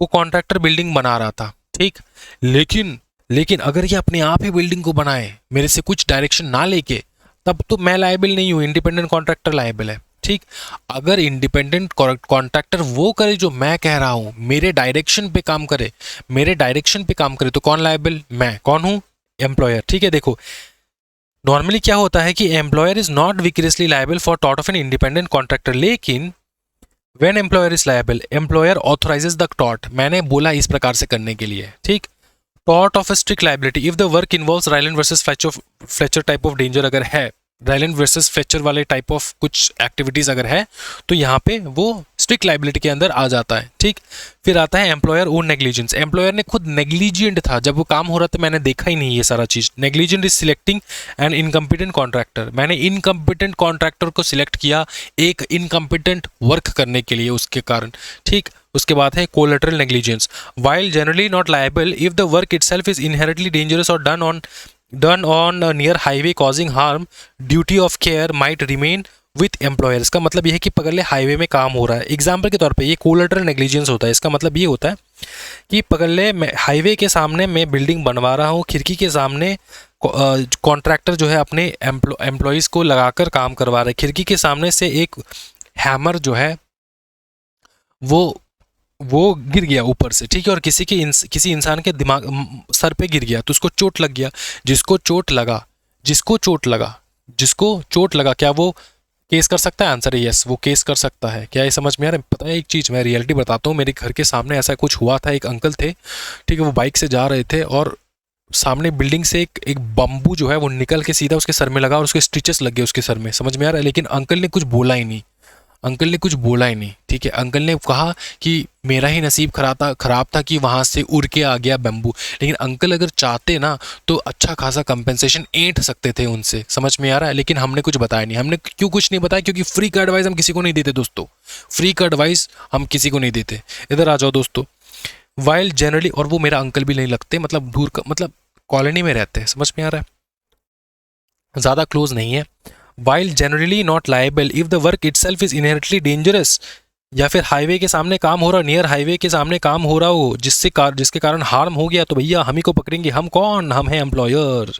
वो कॉन्ट्रैक्टर बिल्डिंग बना रहा था, ठीक। लेकिन लेकिन अगर ये अपने आप ही बिल्डिंग को बनाए, मेरे से कुछ डायरेक्शन ना लेके, तब तो मैं लायबल नहीं हूँ, इंडिपेंडेंट कॉन्ट्रैक्टर लायबल है, ठीक। अगर इंडिपेंडेंट कॉन्ट्रैक्टर वो करे जो मैं कह रहा हूँ, मेरे डायरेक्शन पे काम करे, मेरे डायरेक्शन पे काम करे, तो कौन लायबल? मैं। कौन हूँ? एम्प्लॉयर, ठीक है। देखो, नॉर्मली क्या होता है कि employer is not vicariously liable for tort of an independent contractor, लेकिन when employer is liable, employer authorises the tort. मैंने बोला इस प्रकार से करने के लिए, ठीक। Tort of a strict liability if the work involves Ryland versus Fletcher type of danger, अगर है रायलैंड वर्सेस फ्लेचर वाले टाइप ऑफ कुछ एक्टिविटीज अगर है, तो यहाँ पे वो स्ट्रिक्ट लायबिलिटी के अंदर आ जाता है, ठीक। फिर आता है एम्प्लॉयर ओन नेग्लिजेंस। एम्प्लॉयर ने खुद नेग्लिजेंट था, जब वो काम हो रहा था मैंने देखा ही नहीं ये सारा चीज। Negligent is selecting an incompetent contractor. मैंने इनकम्पिटेंट कॉन्ट्रैक्टर को सिलेक्ट किया एक इनकम्पिटेंट वर्क करने के लिए, उसके कारण, ठीक। उसके बाद है collateral negligence. While generally not liable if the work itself is inherently dangerous और done on a near highway causing harm, duty of care might remain with employers। का मतलब यह है कि पकड़ ले हाईवे में काम हो रहा है, एग्जाम्पल के तौर पे ये कोलेटरल नेग्लिजेंस होता है। इसका मतलब ये होता है कि पकड़ ले, मैं हाईवे के सामने मैं बिल्डिंग बनवा रहा हूँ, खिड़की के सामने कॉन्ट्रैक्टर जो है अपने एम्प्लॉयज़ को लगाकर काम करवा रहे हैं। खिड़की के सामने से एक हैमर जो है वो गिर गया ऊपर से, ठीक है, और किसी इंसान के दिमाग सर पे गिर गया, तो उसको चोट लग गया। जिसको चोट लगा क्या वो केस कर सकता है? आंसर है यस, वो केस कर सकता है। क्या ये समझ में आ रहा है? पता है एक चीज़, मैं रियलिटी बताता हूँ। मेरे घर के सामने ऐसा कुछ हुआ था। एक अंकल थे, ठीक है, वो बाइक से जा रहे थे और सामने बिल्डिंग से एक बम्बू जो है वो निकल के सीधा उसके सर में लगा और उसके स्टिचेस लग गए उसके सर में। समझ में आ रहा है? लेकिन अंकल ने कुछ बोला ही नहीं, ठीक है। अंकल ने कहा कि मेरा ही नसीब खराब था कि वहाँ से उड़ के आ गया बम्बू। लेकिन अंकल अगर चाहते ना तो अच्छा खासा कंपेंसेशन ऐंठ सकते थे उनसे। समझ में आ रहा है? लेकिन हमने कुछ बताया नहीं। हमने क्यों कुछ नहीं बताया? क्योंकि फ्री का एडवाइस हम किसी को नहीं देते दोस्तों, फ्री का एडवाइस हम किसी को नहीं देते। इधर आ जाओ दोस्तों। वाइल जनरली, और वो मेरा अंकल भी नहीं लगते, मतलब दूर का, मतलब कॉलोनी में रहते हैं। समझ में आ रहा है? ज़्यादा क्लोज नहीं है। While generally not liable if the work itself is inherently dangerous, या फिर हाईवे के सामने काम हो रहा, नियर हाईवे के सामने काम हो रहा हो, जिसके कारण हार्म हो गया, तो भैया हम ही को पकड़ेंगे। हम कौन? हम हैं एम्प्लॉयर।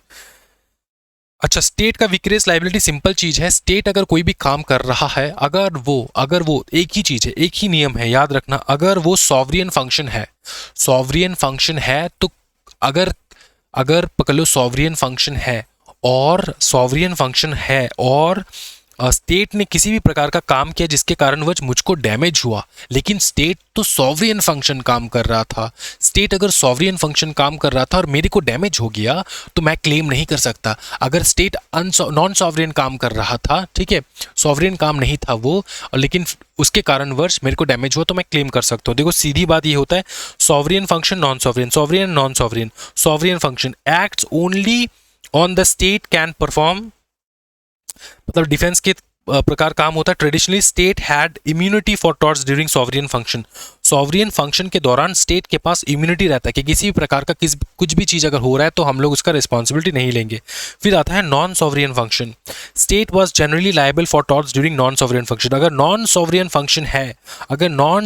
अच्छा, स्टेट का विक्रेस लाइबिलिटी सिंपल चीज है। स्टेट अगर कोई भी काम कर रहा है, अगर वो एक ही चीज है, एक ही नियम है, याद रखना, अगर वो सॉवरियन फंक्शन है, सॉवरियन फंक्शन है तो अगर अगर पकड़ लो सॉवरियन फंक्शन है और स्टेट ने किसी भी प्रकार का काम किया जिसके कारणवश मुझको डैमेज हुआ, लेकिन स्टेट तो सॉवरियन फंक्शन काम कर रहा था। स्टेट अगर सॉवरियन फंक्शन काम कर रहा था और मेरे को डैमेज हो गया तो मैं क्लेम नहीं कर सकता। अगर स्टेट नॉन सॉवरियन काम कर रहा था, ठीक है, सॉवरियन काम नहीं था वो, और लेकिन उसके कारणवश मेरे को डैमेज हुआ तो मैं क्लेम कर सकता हूँ। देखो सीधी बात ये होता है, sovereign function non sovereign, sovereign non sovereign, sovereign function acts only on the state can perform, मतलब डिफेंस के प्रकार काम होता है। Traditionally state had immunity for torts during sovereign function. Sovereign function के दौरान स्टेट के पास इम्यूनिटी रहता है कि किसी भी प्रकार का कुछ भी चीज़ अगर हो रहा है तो हम लोग उसका रिस्पॉन्सिबिलिटी नहीं लेंगे। फिर आता है non sovereign function. State was generally liable for torts during non sovereign function. अगर नॉन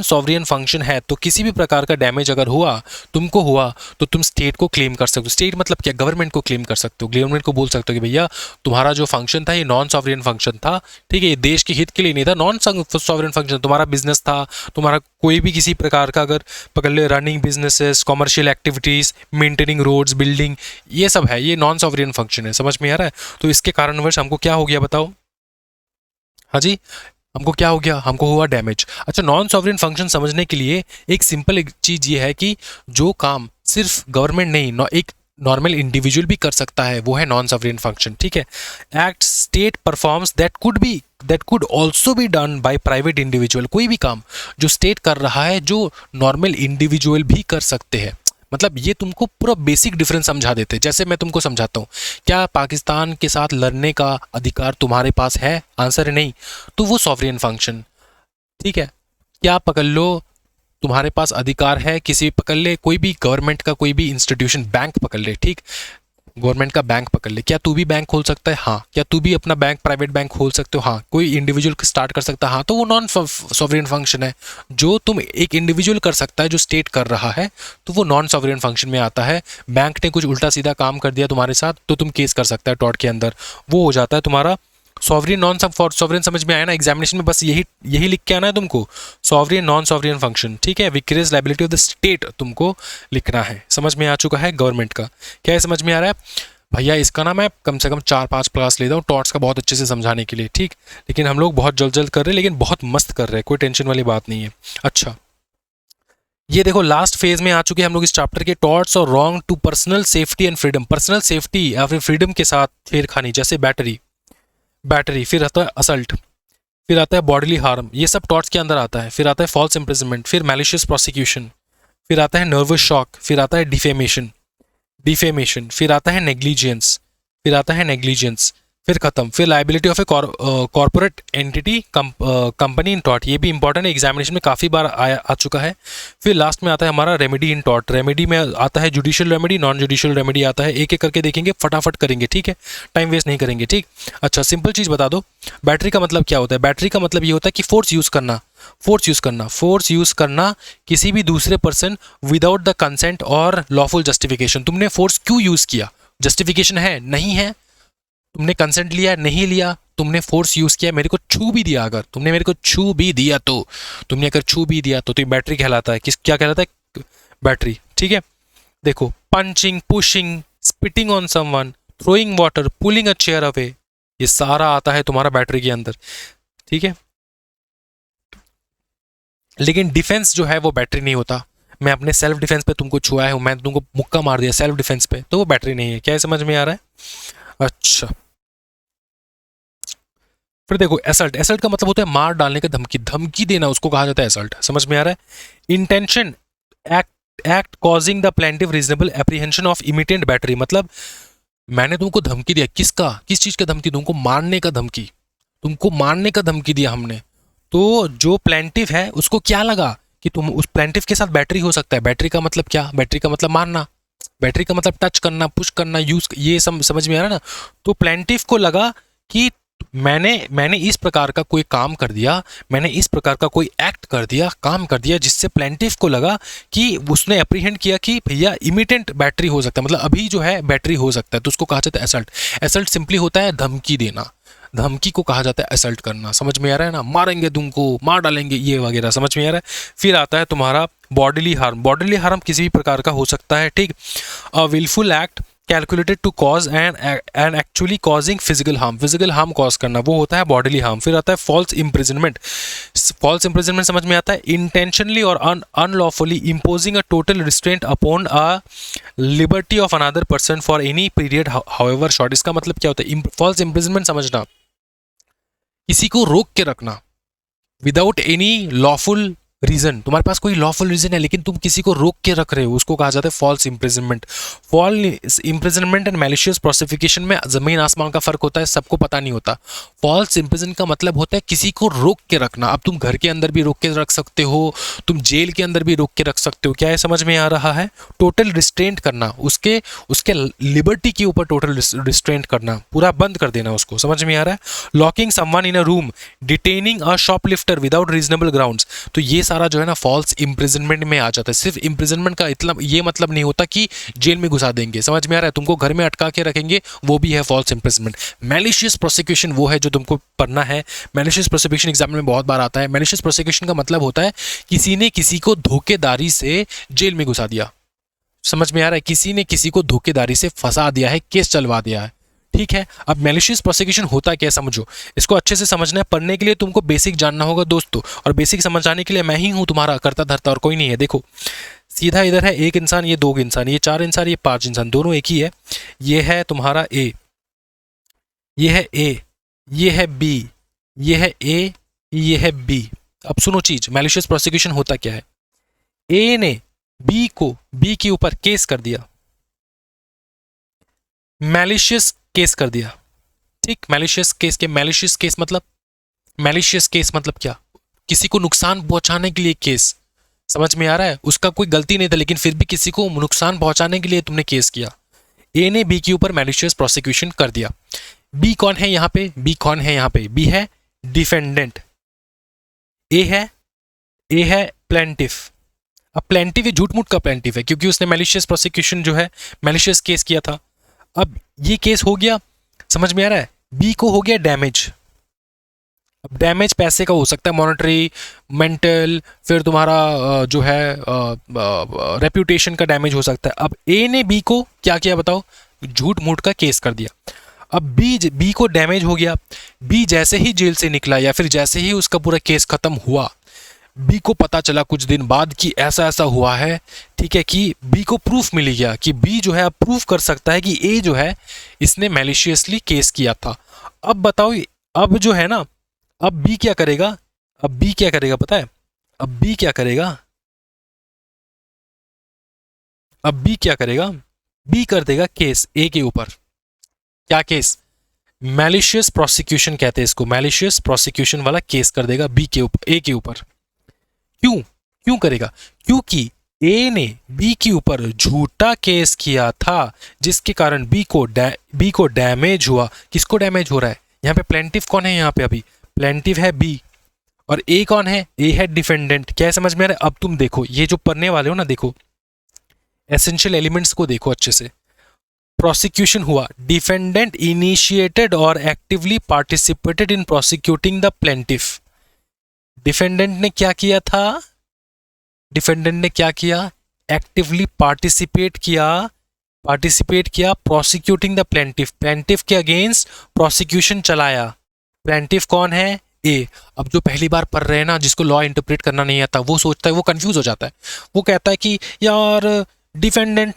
सॉवरियन फंक्शन है तो किसी भी प्रकार का डैमेज अगर हुआ, तुमको हुआ, तो तुम स्टेट को क्लेम कर सकते हो। स्टेट मतलब क्या, गवर्नमेंट को क्लेम कर सकते हो। गवर्नमेंट को बोल सकते हो कि भैया तुम्हारा जो फंक्शन था ये नॉन सॉवरियन फंक्शन था, ठीक है, ये देश के हित के लिए नहीं था, नॉन सॉवरियन फंक्शन, तुम्हारा बिजनेस था, तुम्हारा कोई भी किसी प्रकार का अगर पकड़ ले running businesses, commercial activities, maintaining roads, building, ये सब है, ये नॉन सॉवरियन फंक्शन है। समझ में आ रहा है? तो इसके कारणवश हमको क्या हो गया बताओ? हाँ जी, हमको क्या हो गया? हमको हुआ डैमेज। अच्छा, नॉन सॉवरियन फंक्शन समझने के लिए एक सिंपल चीज ये है कि जो काम सिर्फ गवर्नमेंट नहीं, एक नॉर्मल इंडिविजुअल भी कर सकता है, वो है नॉन सॉवरियन फंक्शन, ठीक है। Act state performs that could also be done by private individual. कोई भी काम जो स्टेट कर रहा है जो नॉर्मल इंडिविजुअल भी कर सकते हैं। मतलब ये तुमको पूरा बेसिक डिफरेंस समझा देते हैं। जैसे मैं तुमको समझाता हूँ, क्या पाकिस्तान के साथ लड़ने का अधिकार तुम्हारे पास है? आंसर है नहीं, तो वो सॉवरियन फंक्शन, ठीक है। क्या पकड़ लो, तुम्हारे पास अधिकार है किसी, पकड़ ले कोई भी गवर्नमेंट का कोई भी इंस्टीट्यूशन, बैंक पकड़ ले, ठीक, गवर्नमेंट का बैंक पकड़ ले, क्या तू भी बैंक खोल सकता है? हाँ। क्या तू भी अपना बैंक, प्राइवेट बैंक खोल सकते हो? हाँ। कोई इंडिविजुअल स्टार्ट कर सकता है? हाँ। तो वो नॉन सॉवरियन फंक्शन है। जो तुम एक इंडिविजुअल कर सकता है जो स्टेट कर रहा है, तो वो नॉन सॉवरियन फंक्शन में आता है। बैंक ने कुछ उल्टा सीधा काम कर दिया तुम्हारे साथ तो तुम केस कर सकता है टॉर्ट के अंदर, वो हो जाता है तुम्हारा सॉवरियन नॉन सॉवरियन। समझ में आया ना? एग्जामिनेशन में बस यही लिख के आना है तुमको, सॉवरियन नॉन सॉवरियन फंक्शन, ठीक है। विक्रेस लायबिलिटी ऑफ द स्टेट तुमको लिखना है। समझ में आ चुका है गवर्नमेंट का? क्या है समझ में आ रहा है भैया? इसका ना मैं कम से कम 4-5 क्लास लेता हूँ टॉर्ट्स का बहुत अच्छे से समझाने के लिए, ठीक। लेकिन हम लोग बहुत जल्द कर रहे हैं, लेकिन बहुत मस्त कर रहे हैं, कोई टेंशन वाली बात नहीं है। अच्छा, ये देखो लास्ट फेज में आ चुके हैं हम लोग इस चैप्टर के, टॉर्ट्स और wrong to personal safety and freedom. Personal safety या फिर फ्रीडम के साथ छेड़खानी, जैसे बैटरी, फिर आता है असल्ट, फिर आता है बॉडीली हार्म, ये सब टॉर्ट्स के अंदर आता है। फिर आता है फॉल्स इम्प्रिजनमेंट, फिर मैलिशियस प्रोसिक्यूशन, फिर आता है नर्वस शॉक, फिर आता है डिफेमेशन, फिर आता है नेग्लिजेंस, फिर खत्म, फिर liability of a corporate entity company in tort, ये भी इंपॉर्टेंट है, एग्जामिनेशन में काफ़ी बार आ चुका है। फिर लास्ट में आता है हमारा रेमेडी इन टॉर्ट। रेमेडी में आता है judicial remedy, non judicial remedy आता है। एक एक करके देखेंगे, फटाफट करेंगे, ठीक है, टाइम वेस्ट नहीं करेंगे, ठीक। अच्छा, सिंपल चीज़ बता दो, बैटरी का मतलब क्या होता है? बैटरी का मतलब ये होता है कि फोर्स यूज़ करना किसी भी दूसरे पर्सन विदाउट द कंसेंट और लॉफुल जस्टिफिकेशन। तुमने फोर्स क्यों यूज़ किया? जस्टिफिकेशन है? नहीं है। तुमने कंसेंट लिया? नहीं लिया। तुमने फोर्स यूज किया, मेरे को छू भी दिया, अगर तुमने मेरे को छू भी दिया तो ये बैटरी कहलाता है। क्या कहलाता है? बैटरी, ठीक है। देखो, punching, pushing, spitting on someone, throwing water, pulling a chair away, ये सारा आता है तुम्हारा बैटरी के अंदर, ठीक है। लेकिन डिफेंस जो है वो बैटरी नहीं होता। मैं अपने सेल्फ डिफेंस पे तुमको छुआया हूं, मैं तुमको मुक्का मार दिया सेल्फ डिफेंस पे, तो वो बैटरी नहीं है। क्या समझ में आ रहा है? अच्छा, फिर देखो एसल्ट का मतलब होता है मार डालने का, धमकी देना, उसको कहा जाता है एसल्ट। समझ में आ रहा है? Intention, act causing the plaintiff reasonable apprehension of imminent battery, मतलब मैंने तुमको धमकी दिया, किस चीज का धमकी? तुमको मारने का धमकी दिया हमने। तो जो प्लेंटिव है उसको क्या लगा कि तुम उस प्लेंटिव के साथ बैटरी हो सकता है। बैटरी का मतलब क्या? बैटरी का मतलब मारना, बैटरी का मतलब टच करना, पुश करना, यूज, ये समझ में आ रहा है ना? तो प्लेंटिव को लगा कि मैंने इस प्रकार का कोई काम कर दिया, मैंने इस प्रकार का कोई एक्ट कर दिया, काम कर दिया, जिससे प्लेंटिफ को लगा कि उसने अप्रीहेंड किया कि भैया इमिटेंट बैटरी हो सकता है, मतलब अभी जो है बैटरी हो सकता है, तो उसको कहा जाता है असल्ट। असल्ट सिंपली होता है धमकी देना, धमकी को कहा जाता है असल्ट करना। समझ में आ रहा है ना, मारेंगे तुमको, मार डालेंगे, ये वगैरह समझ में आ रहा है। फिर आता है तुम्हारा बॉडीली हार्म। बॉडीली हार्म किसी भी प्रकार का हो सकता है, ठीक। A wilful act calculated to cause and actually causing physical harm, physical harm cause करना, वो होता है बॉडीली हार्म। फिर आता है फॉल्स इम्प्रिजनमेंट। फॉल्स इम्प्रिजनमेंट समझ में आता है इंटेंशनली और unlawfully imposing a total restraint upon a liberty of another person for any period however short. इसका मतलब क्या होता है, फॉल्स इम्प्रिजनमेंट समझना, किसी को रोक के रखना विदाउट एनी लॉफुल रीजन। तुम्हारे पास कोई लॉफुल रीजन है लेकिन तुम किसी को रोक के रख रहे हो, उसको कहा जाता है false imprisonment. False imprisonment and malicious prosecution में जमीन आसमान का फर्क होता है, सबको पता नहीं होता। फॉल्स इम्प्रिजन का मतलब होता है किसी को रोक के रखना। अब तुम घर के अंदर भी रोक के रख सकते हो, तुम जेल के अंदर भी रोक के रख सकते हो। क्या है, समझ में आ रहा है? टोटल रिस्ट्रेंट करना, उसके लिबर्टी के ऊपर टोटल रिस्ट्रेंट करना, पूरा बंद कर देना उसको। समझ में आ रहा है? Locking someone in a room, detaining a shoplifter without reasonable grounds, तो ये सारा जो है ना फॉल्स इम्प्रिजनमेंट में आ जाता है। सिर्फ इम्प्रिजनमेंट का इतना ये मतलब नहीं होता कि जेल में घुसा देंगे, समझ में आ रहा है? तुमको घर में अटका के रखेंगे, वो भी है फॉल्स इम्प्रिजनमेंट। मैलिशियस प्रोसिक्यूशन वो है जो तुमको पढ़ना है। मैलिशियस प्रोसिक्यूशन एग्जाम में बहुत बार आता है। मैलिशियस प्रोसिक्यूशन का मतलब होता है किसी ने किसी को धोखेदारी से जेल में घुसा दिया। समझ में आ रहा है? किसी ने किसी को धोखेदारी से फंसा दिया है, केस चलवा दिया है, ठीक है। अब मैलिशियस प्रोसिक्यूशन होता क्या, समझो इसको अच्छे से समझना है। पढ़ने के लिए तुमको बेसिक जानना होगा दोस्तों, और बेसिक समझाने के लिए मैं ही हूं तुम्हारा करता धरता, और कोई नहीं है। देखो सीधा इधर है एक इंसान, ये दो इंसान, ये चार इंसान, ये पांच इंसान, दोनों एक ही है। ये है तुम्हारा ए, ये है ए, ये है बी, ये है ए, ये है बी। अब सुनो चीज, मैलिशियस प्रोसिक्यूशन होता क्या है। ए ने बी के ऊपर केस कर दिया, मैलिशियस केस कर दिया, ठीक। मैलिशियस केस मतलब क्या, किसी को नुकसान पहुंचाने के लिए केस। समझ में आ रहा है? उसका कोई गलती नहीं था लेकिन फिर भी किसी को नुकसान पहुंचाने के लिए तुमने केस किया। ए ने बी के ऊपर मैलिशियस प्रोसिक्यूशन कर दिया। बी कौन है यहाँ पे, बी है डिफेंडेंट, ए है प्लेंटिफ। अब प्लेंटिफ ये झूठ मूठ का प्लेंटिफ है क्योंकि उसने मैलिशियस प्रोसिक्यूशन जो है, मैलिशियस केस किया था। अब ये केस हो गया, समझ में आ रहा है? बी को हो गया डैमेज। अब डैमेज पैसे का हो सकता है, मॉनेटरी, मेंटल, फिर तुम्हारा जो है रेप्यूटेशन का डैमेज हो सकता है। अब ए ने बी को क्या किया बताओ, झूठ मूठ का केस कर दिया। अब बी को डैमेज हो गया। बी जैसे ही जेल से निकला या फिर जैसे ही उसका पूरा केस खत्म हुआ, बी को पता चला कुछ दिन बाद कि ऐसा ऐसा हुआ है, ठीक है, कि बी को प्रूफ मिल गया कि बी जो है अब प्रूफ कर सकता है कि ए जो है इसने मैलिशियसली केस किया था। अब बताओ, अब जो है ना, अब बी क्या करेगा, पता है? अब बी क्या करेगा, बी कर देगा केस ए के ऊपर। क्या केस? मैलिशियस प्रोसिक्यूशन कहते हैं इसको, मैलिशियस प्रोसिक्यूशन वाला केस कर देगा बी के ऊपर, ए के ऊपर। क्यों करेगा? क्योंकि ए ने बी के ऊपर झूठा केस किया था जिसके कारण बी को डैमेज हुआ। किसको डैमेज हो रहा है यहाँ पे? प्लेंटिफ कौन है यहाँ पे? अभी प्लेंटिफ है बी, और ए कौन है? ए है डिफेंडेंट। क्या समझ में आ रहा है? अब तुम देखो, ये जो पढ़ने वाले हो ना, देखो एसेंशियल एलिमेंट्स को देखो अच्छे से। प्रोसिक्यूशन हुआ, डिफेंडेंट इनिशिएटेड और actively participated in prosecuting the plaintiff. Defendant ने क्या किया था? एक्टिवली पार्टिसिपेट किया प्रोसिक्यूटिंग द प्लेंटिफ। प्लेंटिफ के अगेंस्ट प्रोसिक्यूशन चलाया। प्लेंटिफ कौन है? ए। अब जो पहली बार पढ़ रहे हैं ना, जिसको लॉ इंटरप्रेट करना नहीं आता, वो सोचता है, वो कंफ्यूज हो जाता है। वो कहता है कि यार डिफेंडेंट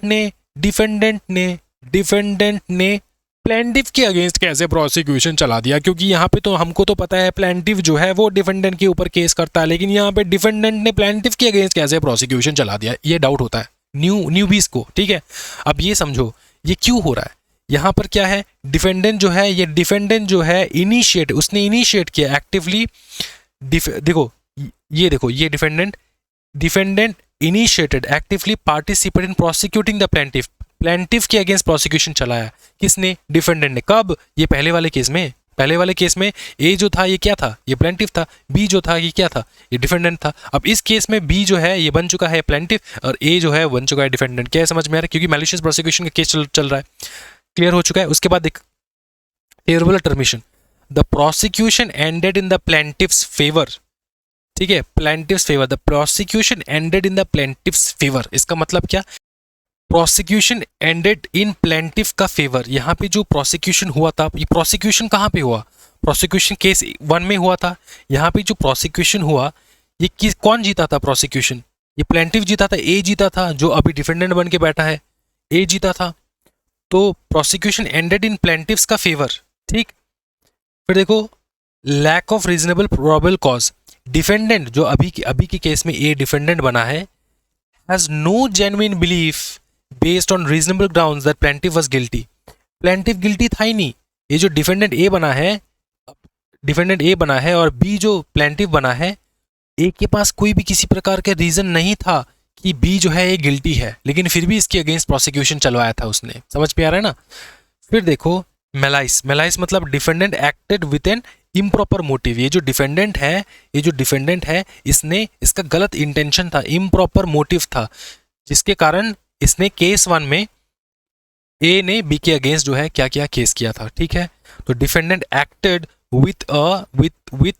ने प्लेंटिफ के अगेंस्ट कैसे प्रोसिक्यूशन चला दिया, क्योंकि यहाँ पे तो हमको तो पता है प्लेंटिफ जो है वो डिफेंडेंट के ऊपर केस करता है, लेकिन यहाँ पे डिफेंडेंट ने प्लेंटिफ के अगेंस्ट कैसे प्रोसिक्यूशन चला दिया, ये डाउट होता है न्यूबीज को, ठीक है। अब ये समझो ये क्यों हो रहा है। यहाँ पर क्या है, डिफेंडेंट जो है, उसने इनिशिएट किया एक्टिवली। देखो ये defendant initiated actively participate in prosecuting the plaintiff के अगेंस्ट प्रोसिक्यूशन चलाया। किसने? डिफेंडेंट ने। कब? ये पहले वाले केस में, पहले वाले केस में ए जो था ये क्या था, ये प्लेंटिफ था, बी जो था ये क्या था, ये डिफेंडेंट था। अब इस केस में बी जो है ये बन चुका है प्लेंटिफ और ए जो है बन चुका है डिफेंडेंट। क्या है समझ में आ रहा है? क्योंकि मैलिशियस प्रोसिक्यूशन का केस चल रहा है। क्लियर हो चुका है। उसके बाद देख favourable termination, the prosecution ended in the plaintiff's favour. ठीक है, plaintiff's favour, the prosecution ended in the plaintiff's favour. इसका मतलब क्या, प्रोसिक्यूशन एंडेड इन प्लेंटिफ का फेवर। यहाँ पे जो प्रोसिक्यूशन हुआ था, ये प्रोसिक्यूशन कहाँ पे हुआ, प्रोसिक्यूशन केस 1 में हुआ था। यहाँ पे जो प्रोसिक्यूशन हुआ ये किस कौन जीता था प्रोसिक्यूशन, ये प्लेंटिफ जीता था, ए जीता था, जो अभी डिफेंडेंट बन के बैठा है ए जीता था। तो प्रोसिक्यूशन एंडेड इन प्लेंटिफ्स का फेवर। ठीक, फिर देखो lack of reasonable probable cause, defendant जो अभी के केस में ए डिफेंडेंट बना है has no genuine belief based on reasonable grounds that plaintiff was guilty. Plaintiff guilty था ही नहीं, ये जो डिफेंडेंट ए बना है और बी जो प्लेंटिफ बना है, ए के पास कोई भी किसी प्रकार का रीजन नहीं था कि बी जो है ये गिल्टी है, लेकिन फिर भी इसके अगेंस्ट प्रोसिक्यूशन चलवाया था उसने। समझ में आ रहा है ना। फिर देखो मेलाइस, मेलाइस मतलब defendant acted with an improper motive. ये जो डिफेंडेंट है इसने, इसका गलत इंटेंशन था, इम्प्रॉपर मोटिव था, जिसके कारण इसने केस 1 में ए ने बी के अगेंस्ट जो है क्या क्या केस किया था। ठीक है, तो defendant acted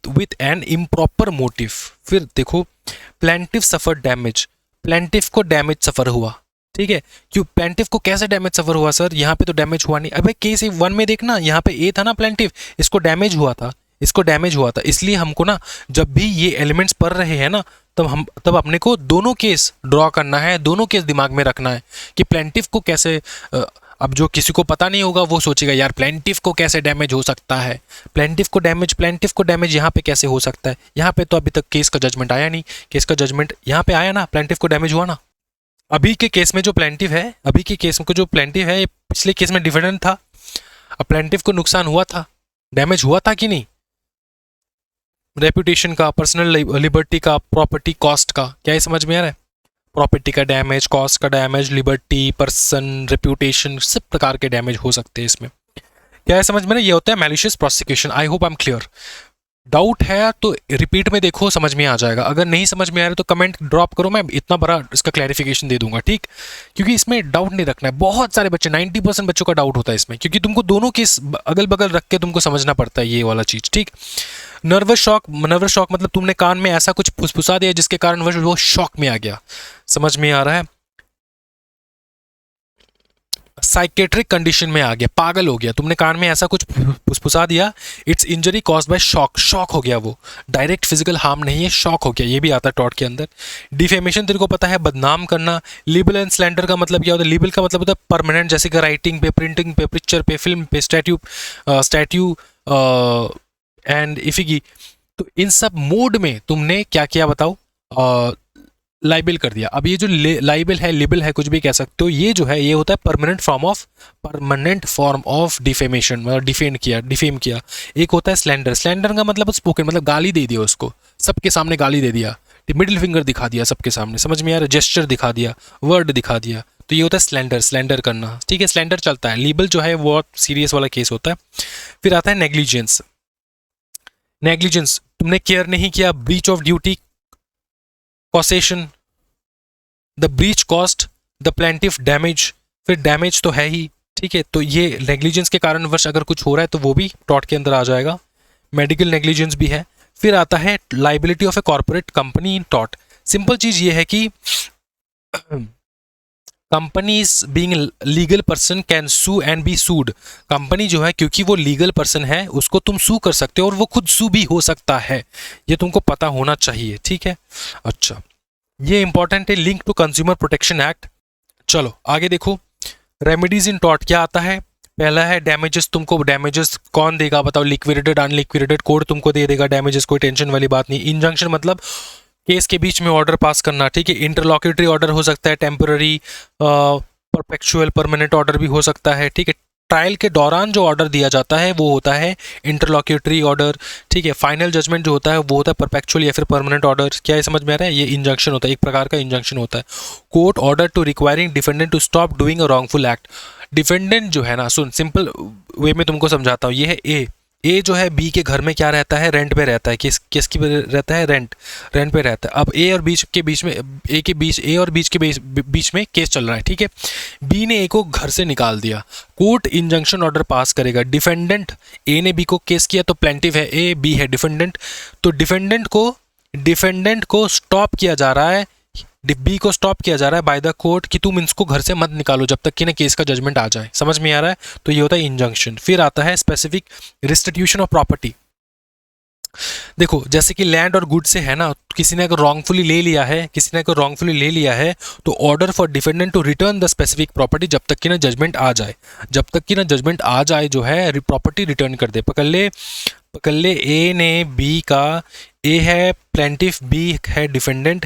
with an improper motive. फिर देखो प्लेंटिफ सफर डैमेज, प्लेंटिफ को डैमेज सफर हुआ। ठीक है, क्यों प्लेंटिफ को कैसे डैमेज सफर हुआ सर, यहाँ पे तो डैमेज हुआ नहीं। अबे केस 1 में देखना, यहाँ पे ए था ना प्लेंटिफ, इसको डैमेज हुआ था, इसलिए हमको ना जब भी ये एलिमेंट्स पढ़ रहे हैं ना तब अपने को दोनों केस ड्रॉ करना है, दोनों केस दिमाग में रखना है कि प्लेंटिफ को कैसे, अब जो किसी को पता नहीं होगा वो सोचेगा यार प्लेंटिफ को कैसे डैमेज हो सकता है, प्लेंटिफ को डैमेज यहाँ पे कैसे हो सकता है। यहाँ पे तो अभी तक केस का जजमेंट आया नहीं, केस का जजमेंट यहाँ पे आया ना, प्लेंटिफ को डैमेज हुआ ना। अभी के केस में जो प्लेंटिफ है, ये पिछले केस में डिफेंडेंट था, अब प्लेंटिफ को नुकसान हुआ था, डैमेज हुआ था कि नहीं, रेपुटेशन का, पर्सनल लिबर्टी का, प्रॉपर्टी कॉस्ट का। क्या ये समझ में आ रहा है? प्रॉपर्टी का डैमेज, कॉस्ट का डैमेज, लिबर्टी, पर्सन, रेपुटेशन, सब प्रकार के डैमेज हो सकते हैं इसमें। क्या है समझ में ना, ये होता है malicious prosecution. I hope I am clear. Doubt है तो रिपीट में देखो, समझ में आ जाएगा। अगर नहीं समझ में आ रहा तो कमेंट ड्रॉप करो, मैं इतना बड़ा इसका क्लैरिफिकेशन दे दूंगा। ठीक, क्योंकि इसमें डाउट नहीं रखना है। बहुत सारे बच्चे 90% बच्चों का डाउट होता है इसमें, क्योंकि तुमको दोनों केस अगल बगल रख के तुमको समझना पड़ता है ये वाला चीज। ठीक, नर्वस शॉक मतलब तुमने कान में ऐसा कुछ फुसफुसा दिया जिसके कारण वो शॉक में आ गया। समझ में आ रहा है? साइकेट्रिक कंडीशन में आ गया, पागल हो गया, तुमने कान में ऐसा कुछ फुसफुसा दिया, it's injury caused by shock हो गया। वो डायरेक्ट फिजिकल हार्म नहीं है, शॉक हो गया, ये भी आता है टॉट के अंदर। डिफेमेशन तेरे को पता है, बदनाम करना। लिबल एंड स्लैंडर का मतलब क्या होता है? लिबल का मतलब होता है परमानेंट, जैसे कि राइटिंग पे, प्रिंटिंग पे, पिक्चर पे, फिल्म पे, स्टैट्यू एंड इफिगी। तो इन सब मोड में तुमने क्या किया बताओ? लाइबल कर दिया। अब ये जो लाइबल है, लिबल है, कुछ भी कह सकते हो, ये जो है ये होता है परमानेंट फॉर्म ऑफ डिफेमेशन, मतलब डिफेम किया। एक होता है स्लैंडर का मतलब स्पोकन, मतलब गाली दे दिया उसको, सबके सामने गाली दे दिया, मिडिल फिंगर दिखा दिया सबके सामने। समझ में आ रहा है? जेस्चर दिखा दिया, वर्ड दिखा दिया, तो ये होता है स्लैंडर करना। ठीक है, स्लैंडर चलता है। लिबल जो है वो सीरियस वाला केस होता है। फिर आता है नेग्लिजेंस। तुमने केयर नहीं किया, breach of duty, causation, the breach caused the plaintiff damage. फिर डैमेज तो है ही, ठीक है, तो ये नेग्लिजेंस के कारणवश अगर कुछ हो रहा है तो वो भी टॉट के अंदर आ जाएगा। मेडिकल नेग्लिजेंस भी है। फिर आता है liability of a corporate company in टॉट। सिंपल चीज ये है कि companies being legal person can sue and be sued. Company जो है क्योंकि वो लीगल पर्सन है उसको तुम सू कर सकते हो और वो खुद सू भी हो सकता है, ये तुमको पता होना चाहिए। ठीक है, अच्छा, ये इंपॉर्टेंट है, link to consumer protection act. चलो आगे देखो, रेमेडीज इन टॉट क्या आता है? पहला है डैमेजेस। तुमको डैमेजेस कौन देगा बताओ? लिक्विडेटेड, अनलिक्विडेटेड, कोर्ट तुमको दे देगा डैमेजेस, कोई टेंशन वाली बात नहीं। इंजंक्शन मतलब केस के बीच में ऑर्डर पास करना। ठीक है, इंटरलॉक्यूटरी ऑर्डर हो सकता है, टेम्पररी, परपेचुअल, परमानेंट ऑर्डर भी हो सकता है। ठीक है, ट्रायल के दौरान जो ऑर्डर दिया जाता है वो होता है इंटरलॉक्यूटरी ऑर्डर। ठीक है, फाइनल जजमेंट जो होता है वो होता है परपेचुअल या फिर परमानेंट ऑर्डर। क्या ये समझ में आ रहा है? ये इंजंक्शन होता है, एक प्रकार का इंजंक्शन होता है। Court order to requiring defendant to stop doing a wrongful act. Defendant जो है ना, सुन, सिंपल वे में तुमको समझाता हूँ, ये है ए, ए जो है बी के घर में क्या रहता है, रेंट पे रहता है। किसकी पे रहता है, रेंट पे रहता है। अब ए और बीच के बीच में ए और बीच के बीच में केस चल रहा है, ठीक है। बी ने ए को घर से निकाल दिया, कोर्ट इंजंक्शन ऑर्डर पास करेगा। डिफेंडेंट ए ने बी को केस किया तो प्लेंटिफ है ए, बी है डिफेंडेंट। तो डिफेंडेंट को स्टॉप किया जा रहा है, बी को स्टॉप किया जा रहा है बाय द कोर्ट कि तुम इसको घर से मत निकालो जब तक कि ना केस का जजमेंट आ जाए। समझ में आ रहा है? तो ये होता है इंजंक्शन। फिर आता है स्पेसिफिक रिस्टिट्यूशन ऑफ प्रॉपर्टी। देखो जैसे कि लैंड और गुड से है ना, किसी ने अगर रॉन्गफुली ले लिया है तो order for defendant to return the specific property जब तक कि ना जजमेंट आ जाए जो है प्रॉपर्टी रिटर्न कर दे। पकड़ ले ए ने बी का, ए है प्लेंटिफ, बी है डिफेंडेंट।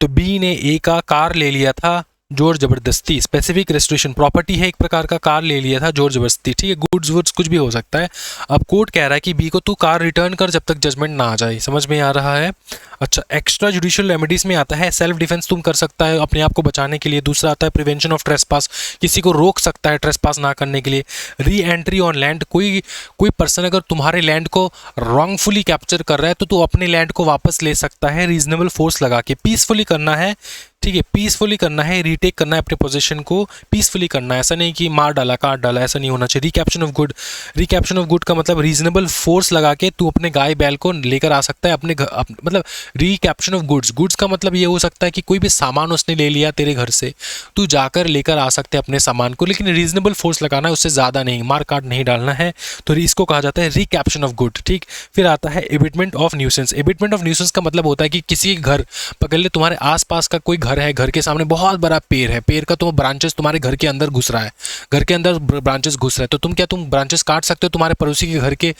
तो बी ने ए का कार ले लिया था जोर जबरदस्ती, स्पेसिफिक रेस्ट्रिक्शन, प्रॉपर्टी है एक प्रकार का, कार ले लिया था जोर जबरदस्ती, ठीक है। गुड्स वुड्स कुछ भी हो सकता है। अब कोर्ट कह रहा है कि बी को तू कार रिटर्न कर जब तक जजमेंट ना आ जाए। समझ में आ रहा है? अच्छा, एक्स्ट्रा जुडिशियल रेमेडीज में आता है सेल्फ डिफेंस, तुम कर सकता है अपने आप को बचाने के लिए। दूसरा आता है प्रिवेंशन ऑफ ट्रेसपास, किसी को रोक सकता है ट्रेसपास ना करने के लिए। री एंट्री ऑन लैंड, कोई पर्सन अगर तुम्हारे लैंड को रॉन्गफुली कैप्चर कर रहा है तो तू अपने लैंड को वापस ले सकता है रीजनेबल फोर्स लगा के। पीसफुली करना है, ठीक है, पीसफुली करना है, रीटेक करना है अपने पोजीशन को, पीसफुली करना है। ऐसा नहीं कि मार डाला, काट डाला, ऐसा नहीं होना चाहिए। रिकैप्शन ऑफ गुड का मतलब रीजनेबल फोर्स लगा के तू अपने गाय बैल को लेकर आ सकता है अपने मतलब रिकैप्शन ऑफ गुड्स का मतलब ये हो सकता है कि कोई भी सामान उसने ले लिया तेरे घर से, तू जाकर लेकर आ सकते हैं अपने सामान को, लेकिन रीजनेबल फोर्स लगाना है, उससे ज़्यादा नहीं, मार काट नहीं डालना है। तो इसको कहा जाता है रिकैप्शन ऑफ गुड, ठीक। फिर आता है abetment of nuisance. Abetment of nuisance का मतलब होता है कि किसी घर, पकड़ ले तुम्हारे आसपास का कोई घर है, घर के सामने बहुत बड़ा पेड़ है, पेड़ का तो ब्रांचेस तुम्हारे घर के अंदर घुस रहा है, घर के अंदर ब्रांचेस घुस रहा है, तो तुम ब्रांचेस काट सकते हो, तुम्हारे पड़ोसी के घर के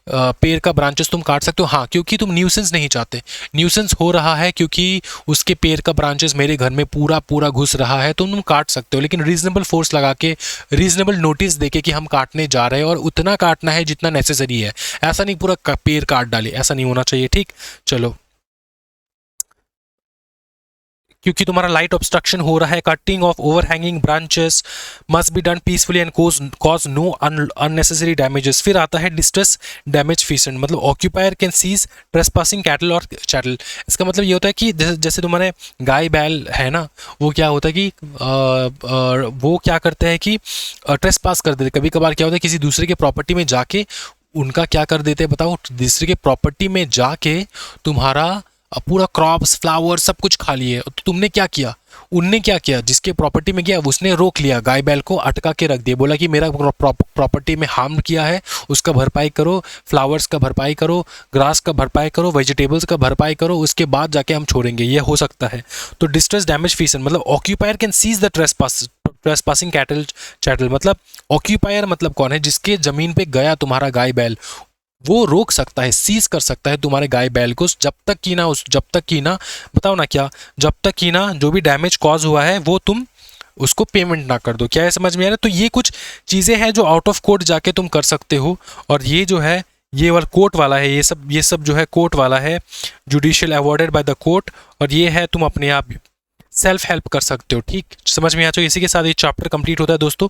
पेड़ का ब्रांचेस तुम काट सकते हो। हाँ, क्योंकि तुम न्यूसेंस नहीं चाहते। न्यूसेंस हो रहा है क्योंकि उसके पेड़ का ब्रांचेस मेरे घर में पूरा घुस रहा है, तो तुम काट सकते हो, लेकिन रीजनेबल फोर्स लगा के, रीजनेबल नोटिस देके कि हम काटने जा रहे हैं और उतना काटना है जितना नेसेसरी है। ऐसा नहीं पूरा पेड़ काट डाले, ऐसा नहीं होना चाहिए, ठीक। चलो, क्योंकि तुम्हारा लाइट ऑब्स्ट्रक्शन हो रहा है, cutting off overhanging branches must be done peacefully and cause no unnecessary damages. फिर आता है डिस्ट्रेस डैमेज फीसेंट, मतलब occupier can seize trespassing cattle और चैटल। इसका मतलब ये होता है कि जैसे तुम्हारे गाय बैल है ना, वो क्या होता है कि वो क्या करते हैं कि ट्रेसपास कर देते। कभी कभार क्या होता है किसी दूसरे के प्रॉपर्टी में जाके उनका क्या कर देते हैं बताओ, दूसरे के प्रॉपर्टी में जाके तुम्हारा पूरा क्रॉप्स, फ्लावर्स सब कुछ खा लिए। तो तुमने क्या किया, उनने क्या किया, जिसके प्रॉपर्टी में गया उसने रोक लिया, गाय बैल को अटका के रख दिया, बोला कि मेरा प्रॉपर्टी में हार्म किया है, उसका भरपाई करो, फ्लावर्स का भरपाई करो, ग्रास का भरपाई करो, वेजिटेबल्स का भरपाई करो, उसके बाद जाके हम छोड़ेंगे। ये हो सकता है। तो डिस्ट्रेस डैमेज फीसन मतलब occupier can seize the trespassing chattel, मतलब ऑक्यूपायर मतलब कौन है, जिसके जमीन पे गया तुम्हारा गाय बैल, वो रोक सकता है, सीज कर सकता है तुम्हारे गाय बैल को, जब तक कि ना बताओ ना क्या, जब तक कि ना जो भी डैमेज कॉज हुआ है वो तुम उसको पेमेंट ना कर दो। क्या है, समझ में आ रहा है? तो ये कुछ चीज़ें हैं जो आउट ऑफ कोर्ट जाके तुम कर सकते हो, और ये जो है ये वाला कोर्ट वाला है, ये सब जो है कोर्ट वाला है, judicial awarded by the court, और ये है तुम अपने आप सेल्फ हेल्प कर सकते हो, ठीक। समझ में आ जाओ। इसी के साथ ये चैप्टर कंप्लीट होता है दोस्तों।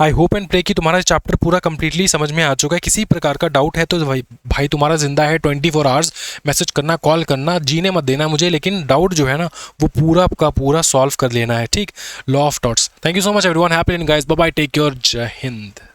आई होप एंड प्रे कि तुम्हारा चैप्टर पूरा कंप्लीटली समझ में आ चुका है। किसी प्रकार का डाउट है तो भाई तुम्हारा जिंदा है 24 आवर्स, मैसेज करना, कॉल करना, जीने मत देना मुझे, लेकिन डाउट जो है ना वो पूरा का पूरा सॉल्व कर लेना है, ठीक। Law of dots. Thank you so much everyone, happy and guys, bye bye, take care, जय हिंद।